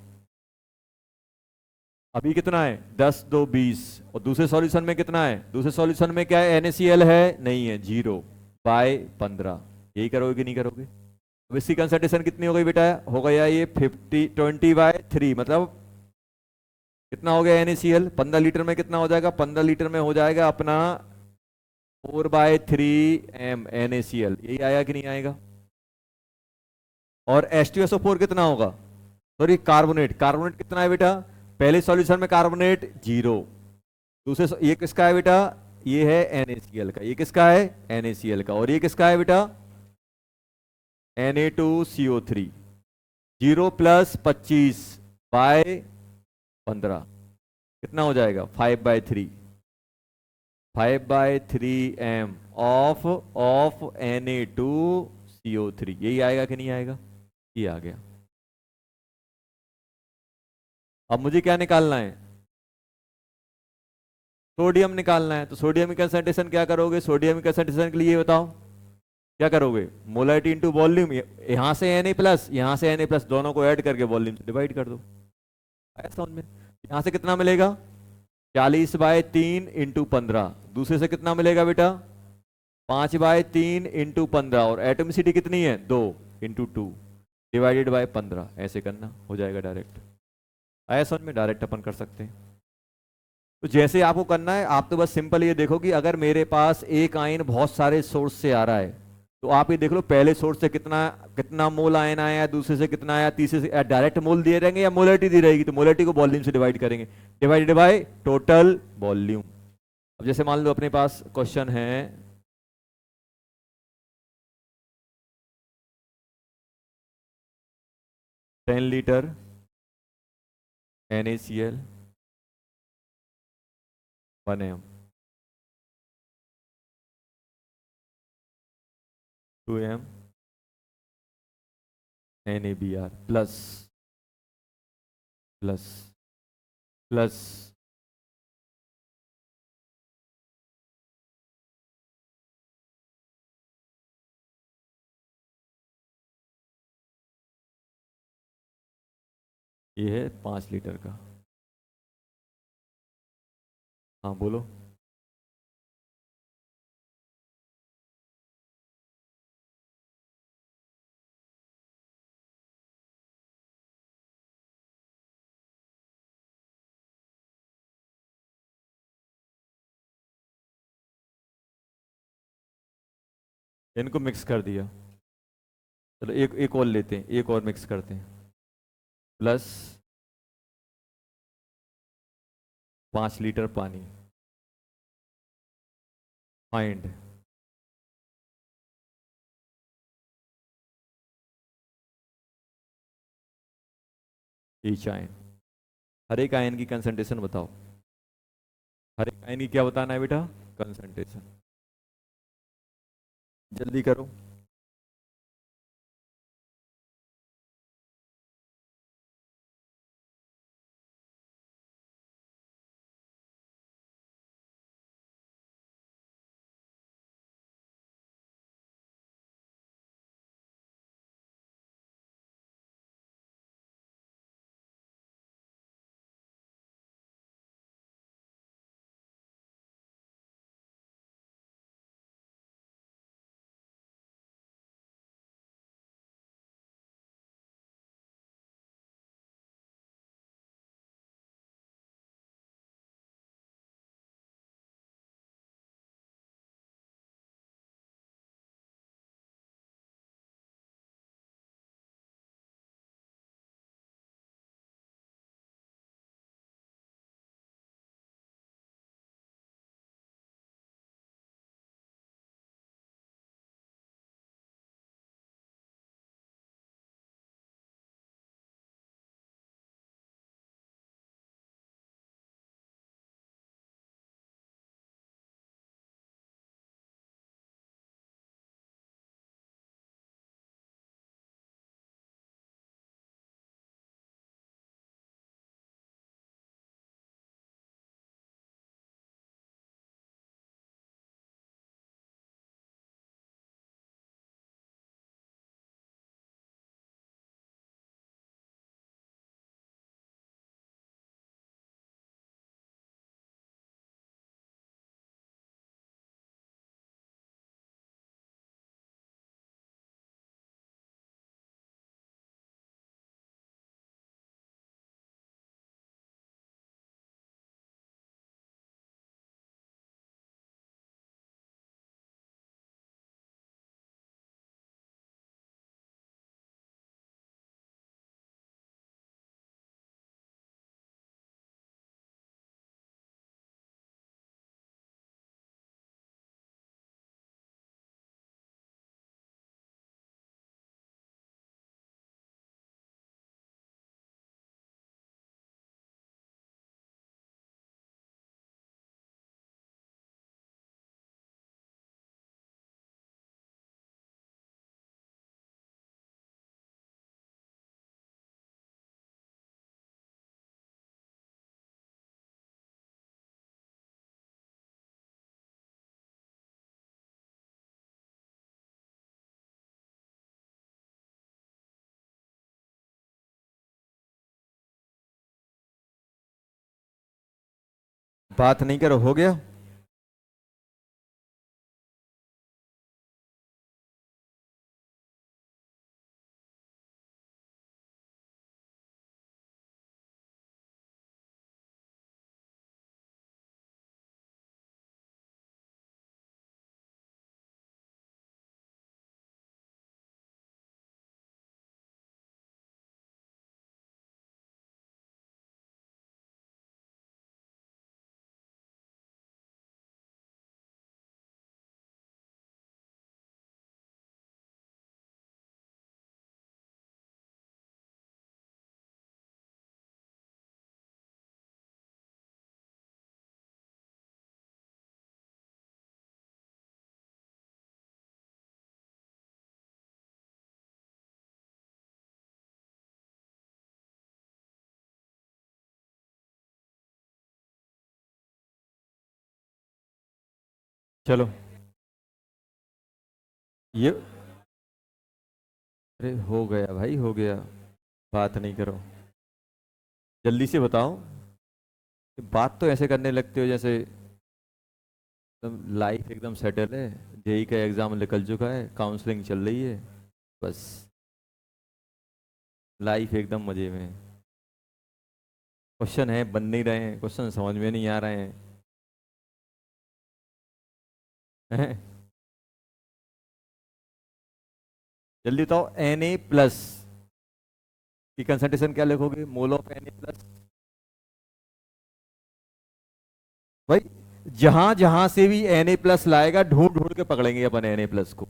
अभी कितना है 10 2 20, और दूसरे सॉल्यूशन में कितना है, दूसरे सॉल्यूशन में क्या है, NaCl है, नहीं है, 0/15, यही करोगे कि नहीं करोगे। अब इसकी कंसंट्रेशन कितनी हो गई बेटा, हो गया ये 20/3, मतलब कितना हो गया NaCl, 15 लीटर में कितना हो जाएगा, 15 लीटर में हो जाएगा अपना 4/3 NaCl, यही आया कि नहीं आएगा। और H2SO4 कितना होगा, सॉरी कार्बोनेट, कार्बोनेट कितना है बेटा, पहले सॉल्यूशन में कार्बोनेट 0, ये किसका है बेटा, ये है NaCl का, ये किसका है NaCl का, और ये किसका है बेटा Na2CO3, 0 + 25/15 कितना हो जाएगा 5/3, 5/3 ऑफ Na2CO3, यही आएगा कि नहीं आएगा, ये आ गया। अब मुझे क्या निकालना है, सोडियम निकालना है, तो सोडियम की कंसंट्रेशन क्या करोगे, सोडियम की कंसंट्रेशन के लिए बताओ क्या करोगे, मोलारिटी इंटू वॉल्यूम, यहां से Na+, यहां से Na+, दोनों को ऐड करके वॉल्यूम से डिवाइड कर दो, आया समझ में। यहां से कितना मिलेगा 40/3 इंटू 15, दूसरे से कितना मिलेगा बेटा 5/3 इंटू 15, और एटोमिसिटी कितनी है 2 इंटू 2 डिवाइडेड बाय 15, ऐसे करना हो जाएगा डायरेक्ट, आया समझ में, डायरेक्ट अपन कर सकते हैं। तो जैसे आपको करना है, आप तो बस सिंपल ये देखो कि अगर मेरे पास एक आयन बहुत सारे सोर्स से आ रहा है, तो आप ये देख लो पहले सोर्स से कितना कितना मोल आयन आया, दूसरे से कितना आया, तीसरे से डायरेक्ट मोल दिए रहेंगे या मोलरिटी दी रहेगी, तो मोलरिटी को वॉल्यूम से डिवाइड करेंगे, डिवाइडेड बाय टोटल वॉल्यूम। अब जैसे मान लो अपने पास क्वेश्चन है, ten litre NaCl 1 m 2 m NaBr plus plus plus ये है 5 लीटर का। हाँ बोलो, इनको मिक्स कर दिया, चलो एक और लेते हैं, एक और मिक्स करते हैं, प्लस 5 लीटर पानी, फाइंड ईच आयन, हर एक आयन की कंसंट्रेशन बताओ, हर एक आयन की क्या बताना है बेटा, कंसंट्रेशन, जल्दी करो। बात नहीं करो, हो गया। चलो ये, अरे हो गया भाई, हो गया। बात नहीं करो, जल्दी से बताओ। बात तो ऐसे करने लगते हो जैसे एकदम लाइफ एकदम सेटल है। जेई का एग्जाम निकल चुका है, काउंसलिंग चल रही है, बस लाइफ एकदम मजे में है। क्वेश्चन है बन नहीं रहे हैं, क्वेश्चन समझ में नहीं आ रहे हैं, हैं? जल्दी बताओ, Na प्लस की कंसंट्रेशन क्या लिखोगे? Mole of Na plus. भाई जहां जहां से भी Na प्लस लाएगा, ढूंढ ढूंढ के पकड़ेंगे अपन Na प्लस को,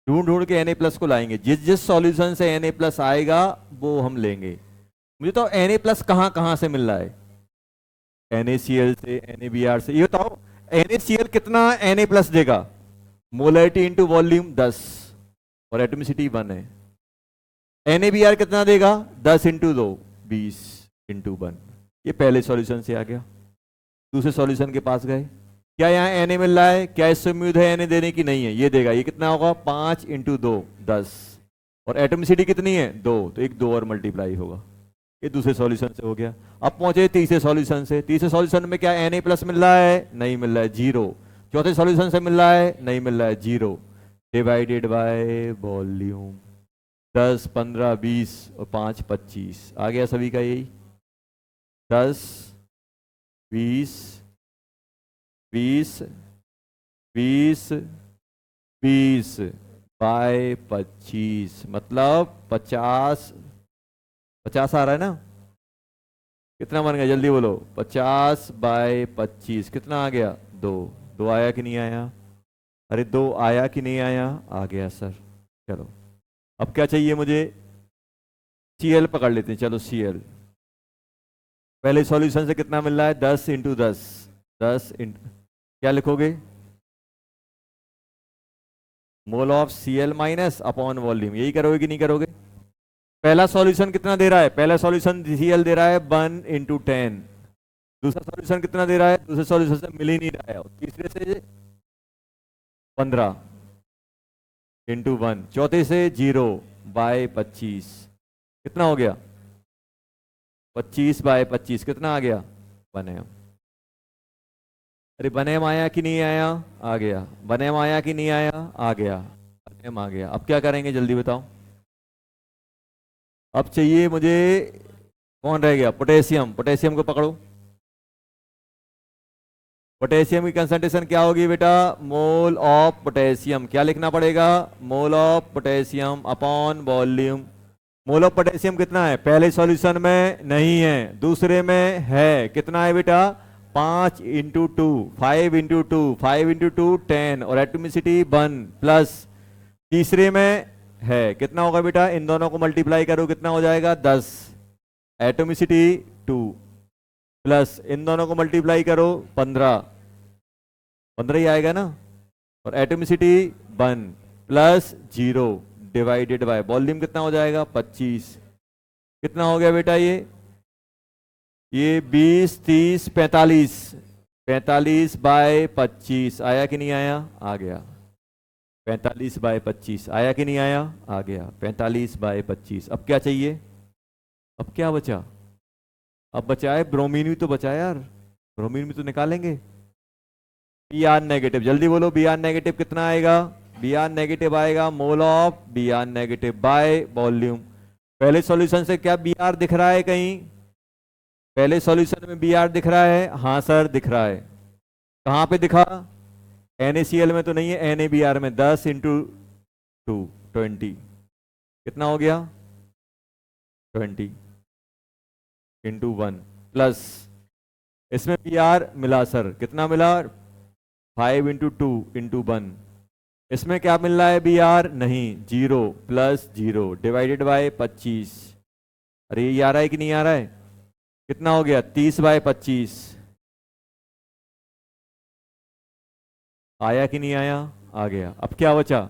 ढूंढ ढूंढ के Na प्लस को लाएंगे। जिस जिस सॉल्यूशन से Na प्लस आएगा वो हम लेंगे। मुझे तो Na प्लस कहां कहां से मिल रहा है? NaCl से, NaBr से। ये बताओ NaCl कितना Na प्लस देगा? मोलरिटी इंटू वॉल्यूम 10 और एटॉमिसिटी 1 है। NaBr कितना देगा? 10 इंटू 2 20 इंटू 1। ये पहले सॉल्यूशन से आ गया। दूसरे सॉल्यूशन के पास गए, क्या यहाँ Na मिल रहा है? क्या इससे उम्मीद है Na देने की? नहीं है, ये देगा। ये कितना होगा? 5 इंटू 2 10 और एटॉमिसिटी कितनी है? 2, तो एक 2 और मल्टीप्लाई होगा। ये दूसरे सॉल्यूशन से हो गया। अब पहुंचे तीसरे सॉल्यूशन से। तीसरे सॉल्यूशन में क्या Na प्लस मिल रहा है? नहीं मिल रहा है, 0। चौथे सॉल्यूशन से मिल रहा है? नहीं मिल रहा है, 0। Divided by volume. 10 15 20 और 5 25 आ गया सभी का यही। 10 20 20 20 20 बाय 25 मतलब 50। 50 आ रहा है ना? कितना बन गया जल्दी बोलो? 50 बाय 25 कितना आ गया? 2। 2 आया कि नहीं आया? अरे 2 आया कि नहीं आया? आ गया सर। चलो अब क्या चाहिए मुझे? Cl पकड़ लेते हैं। चलो Cl पहले सॉल्यूशन से कितना मिल रहा है? 10 इंटू 10 10 इंटू, क्या लिखोगे? Mole of Cl minus upon volume. यही करोगे कि नहीं करोगे? पहला सॉल्यूशन कितना दे रहा है? पहला सॉल्यूशन Cl दे रहा है 1 इंटू 10। दूसरा सॉल्यूशन कितना दे रहा है? दूसरे सॉल्यूशन से मिल ही नहीं रहा है। और तीसरे से 15 इंटू 1। चौथे से 0 बाय 25 कितना हो गया? 25 बाय 25 कितना आ गया? 1m। अरे 1m आया कि नहीं आया? आ गया। 1m आया कि नहीं आया? आ गया। 1m आ गया। अब क्या करेंगे जल्दी बताओ? अब चाहिए मुझे, कौन रह गया? पोटेशियम। पोटेशियम को पकड़ो। पोटेशियम की कंसंट्रेशन क्या होगी बेटा? Mole of potassium. क्या लिखना पड़ेगा? Mole of potassium upon volume. Mole of potassium कितना है? पहले सॉल्यूशन में नहीं है, दूसरे में है। कितना है बेटा? 5 इंटू 2 5 इंटू 2 5 इंटू 2 10 और एटॉमिसिटी 1 प्लस तीसरे में है। कितना होगा बेटा? इन दोनों को मल्टीप्लाई करो, कितना हो जाएगा? 10। एटॉमिसिटी 2 प्लस इन दोनों को मल्टीप्लाई करो 15। 15 ही आएगा ना? और atomicity 1 plus 0 divided by volume कितना हो जाएगा? 25। कितना हो गया बेटा ये 20 30 45 45 बाय 25 आया कि नहीं आया? आ गया। 45 बाय 25 आया कि नहीं आया? आ गया। 45 बाय 25। अब क्या चाहिए? अब क्या बचा? अब बचा है ब्रोमीन ही तो बचा है यार। ब्रोमीन में तो निकालेंगे। बी आर नेगेटिव, जल्दी बोलो, बी आर नेगेटिव कितना आएगा? बी आर नेगेटिव आएगा mole of B R negative by volume. पहले सॉल्यूशन से क्या बी आर दिख रहा है कहीं? पहले सॉल्यूशन में बी आर दिख रहा है? हाँ सर दिख रहा है। कहाँ पे दिखा? NaCl में तो नहीं है, NaBr में। 10 इंटू 2 20 कितना हो गया? 20 इंटू 1 प्लस इसमें Br मिला सर, कितना मिला? 5 इंटू 2 इंटू 1। इसमें क्या मिल रहा है? Br नहीं, 0 प्लस 0 डिवाइडेड बाय 25। अरे ये आ रहा है कि नहीं आ रहा है? कितना हो गया? 30/25 आया कि नहीं आया? आ गया। अब क्या बचा?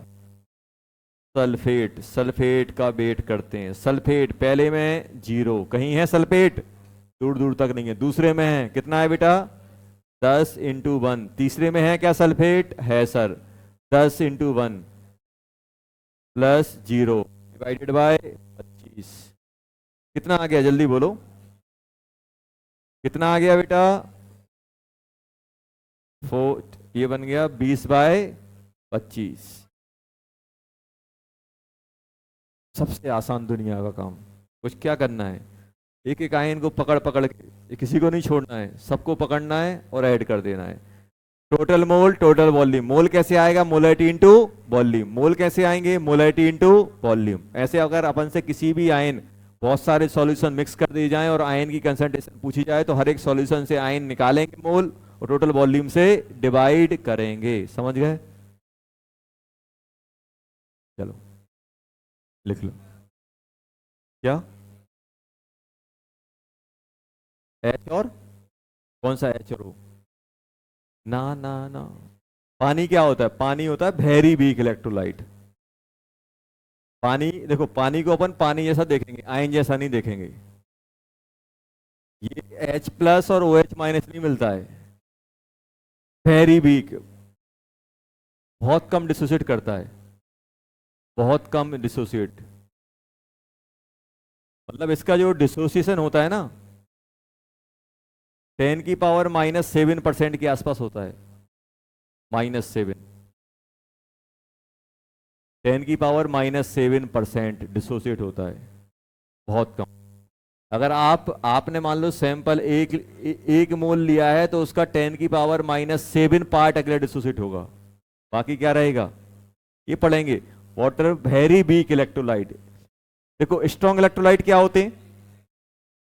सल्फेट। सल्फेट का वेट करते हैं। सल्फेट पहले में 0, कहीं है सल्फेट? दूर दूर तक नहीं है। दूसरे में है, कितना है बेटा? 10 इंटू 1। तीसरे में है क्या सल्फेट? है sir. 10 into 1 plus 0 divided by 25 कितना आ गया? जल्दी बोलो, कितना आ गया बेटा? 4, ये बन गया 20/25। सबसे आसान दुनिया का काम। कुछ क्या करना है, एक एक आयन को पकड़ पकड़ के, किसी को नहीं छोड़ना है, सबको पकड़ना है और ऐड कर देना है। Total mole, total volume. Mole कैसे आएगा? Molarity into volume. मोल कैसे आएंगे? Molarity into volume. ऐसे अगर अपन से किसी भी आयन, बहुत सारे सॉल्यूशन मिक्स कर दिए जाएं और आयन की कंसंट्रेशन पूछी जाए तो हर एक सॉल्यूशन से आयन निकालेंगे मोल और टोटल वॉल्यूम से डिवाइड करेंगे। समझ गए? चलो लिख लो। क्या? एच और कौन सा? एच और ओ? ना ना ना, पानी क्या होता है? पानी होता है वेरी वीक इलेक्ट्रोलाइट। पानी देखो, पानी को अपन पानी जैसा देखेंगे, आयन जैसा नहीं देखेंगे। ये H प्लस और OH माइनस नहीं मिलता है। वेरी वीक, बहुत कम डिसोसिएट करता है, बहुत कम डिसोसिएट। मतलब इसका जो डिसोसिएशन होता है ना, 10⁻⁻7% के आसपास होता है। -7, 10⁻⁻7% डिसोसिएट होता है, बहुत कम। अगर आपने मान लो सैंपल एक मोल लिया है तो उसका 10⁻⁻7 पार्ट अगले डिसोसिएट होगा, बाकी क्या रहेगा? ये पढ़ेंगे। Water very weak electrolyte. देखो स्ट्रॉन्ग इलेक्ट्रोलाइट क्या होते हैं?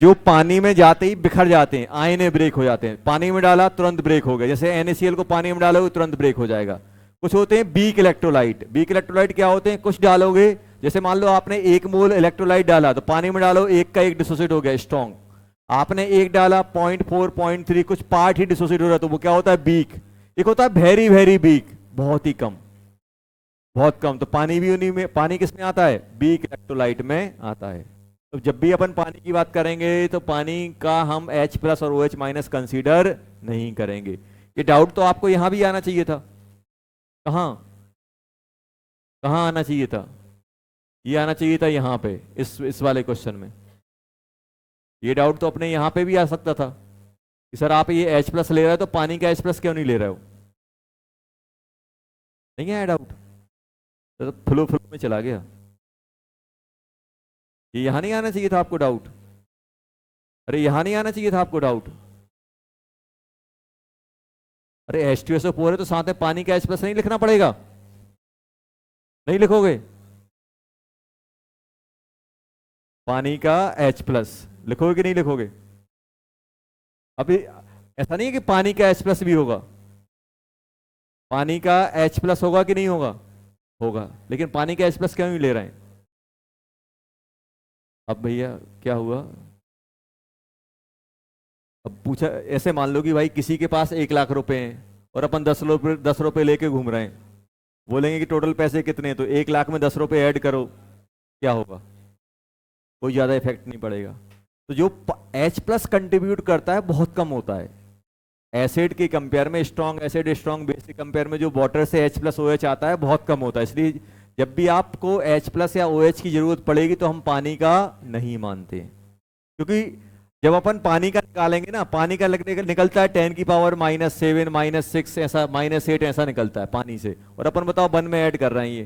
जो पानी में जाते ही बिखर जाते हैं, आयने ब्रेक हो जाते हैं। पानी में डाला तुरंत ब्रेक हो गए, जैसे NaCl को पानी में डालोगे तुरंत ब्रेक हो जाएगा। कुछ होते हैं वीक इलेक्ट्रोलाइट। वीक इलेक्ट्रोलाइट क्या होते हैं? कुछ डालोगे, जैसे मान लो आपने 1 मोल इलेक्ट्रोलाइट डाला तो पानी में डालो 1 का 1 डिसोसिएट हो गया स्ट्रॉन्ग। आपने 1 डाला 0.4 0.3 कुछ पार्ट ही डिसोसिएट हो रहा है, तो वो क्या होता है? वीक। एक होता है वेरी वेरी वीक, बहुत ही कम, बहुत कम। तो पानी भी उन्हीं में, पानी किस में आता है? वीक इलेक्ट्रोलाइट में आता है। तो जब भी अपन पानी की बात करेंगे तो पानी का हम H प्लस और OH माइनस कंसीडर नहीं करेंगे। ये डाउट तो आपको यहां भी आना चाहिए था। कहां कहां आना चाहिए था? ये आना चाहिए था यहां पे, इस वाले क्वेश्चन में। ये डाउट तो अपने यहां पे भी आ सकता था कि सर आप ये H प्लस ले रहे हो तो पानी का H प्लस क्यों नहीं ले रहे हो? नहीं आया डाउट? तो फ्लो फ्लो में चला गया। ये यहां नहीं आना चाहिए था आपको डाउट। अरे यहां नहीं आना चाहिए था आपको डाउट। अरे H2SO4 है तो साथ में पानी का H प्लस नहीं लिखना पड़ेगा? नहीं लिखोगे? पानी का H प्लस लिखोगे कि नहीं लिखोगे? अभी ऐसा नहीं है कि पानी का H प्लस भी होगा। पानी का H प्लस होगा कि नहीं होगा? होगा। लेकिन पानी का H प्लस क्यों नहीं ले रहे हैं? अब भैया क्या हुआ? अब पूछा, ऐसे मान लो कि भाई किसी के पास 1 लाख रुपए हैं और अपन 10 रुपए लेके घूम रहे हैं। बोलेंगे कि टोटल पैसे कितने हैं, तो 1 लाख में 10 रुपए ऐड करो, क्या होगा? कोई ज्यादा इफेक्ट नहीं पड़ेगा। तो जो H प्लस कंट्रीब्यूट करता है बहुत कम होता है एसिड के कंपेयर में। स्ट्रॉन्ग एसिड स्ट्रॉन्ग बेस के कंपेयर में जो वाटर से H प्लस OH आता है बहुत कम होता है। इसलिए जब भी आपको H प्लस या OH की जरूरत पड़ेगी तो हम पानी का नहीं मानते, क्योंकि जब अपन पानी का निकालेंगे ना, पानी का निकलता है 10⁻⁻⁷ -6 ऐसा -8 ऐसा निकलता है पानी से, और अपन बताओ वन में ऐड कर रहे हैं ये,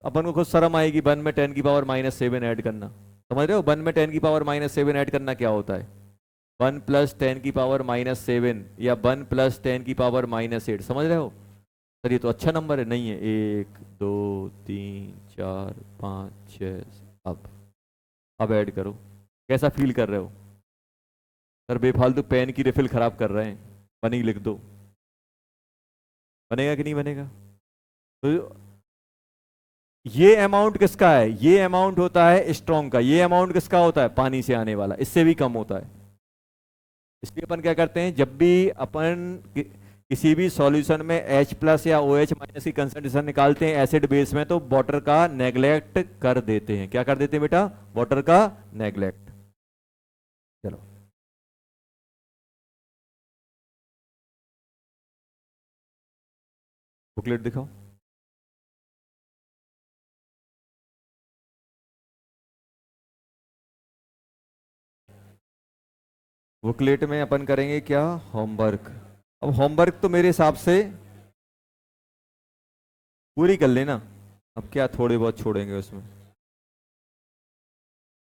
अपन को खुद शर्म आएगी वन में 10⁻⁷ ऐड करना। समझ रहे हो, वन में 10⁻⁷ ऐड करना क्या होता है, 1 + 10⁻⁷ या 1 + 10⁻⁸। समझ रहे हो सर, ये तो अच्छा नंबर है। नहीं है, 1 2 3 4 5 6। अब ऐड करो, कैसा फील कर रहे हो सर? बेफालतू पेन की रिफिल खराब कर रहे हैं, बनी लिख दो। बनेगा कि नहीं बनेगा? तो ये अमाउंट किसका है? ये अमाउंट होता है स्ट्रॉन्ग का। ये अमाउंट किसका होता है? पानी से आने वाला, इससे भी कम होता है। इसलिए अपन क्या करते हैं, जब भी अपन किसी भी सॉल्यूशन में H+ या OH- की कंसंट्रेशन निकालते हैं एसिड बेस में, तो वाटर का नेग्लेक्ट कर देते हैं। क्या कर देते हैं बेटा? वाटर का नेग्लेक्ट। चलो बुकलेट दिखाओ। बुकलेट में अपन करेंगे क्या? होमवर्क। अब होमवर्क तो मेरे हिसाब से पूरी कर लेना। अब क्या थोड़े बहुत छोड़ेंगे उसमें,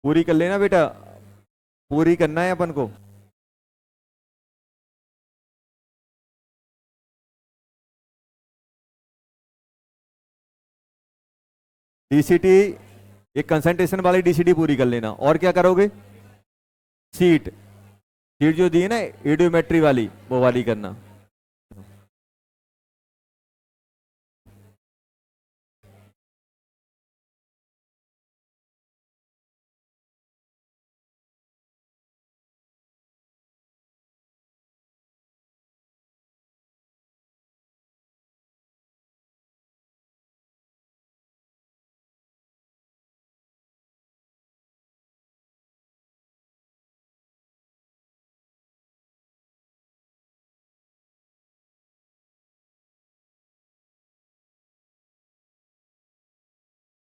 पूरी कर लेना बेटा, पूरी करना है अपन को। डीसीटी, एक कंसंट्रेशन वाली डीसीटी पूरी कर लेना। और क्या करोगे? सीट, सीट जो दी है ना एडियोमेट्री वाली, वो वाली करना।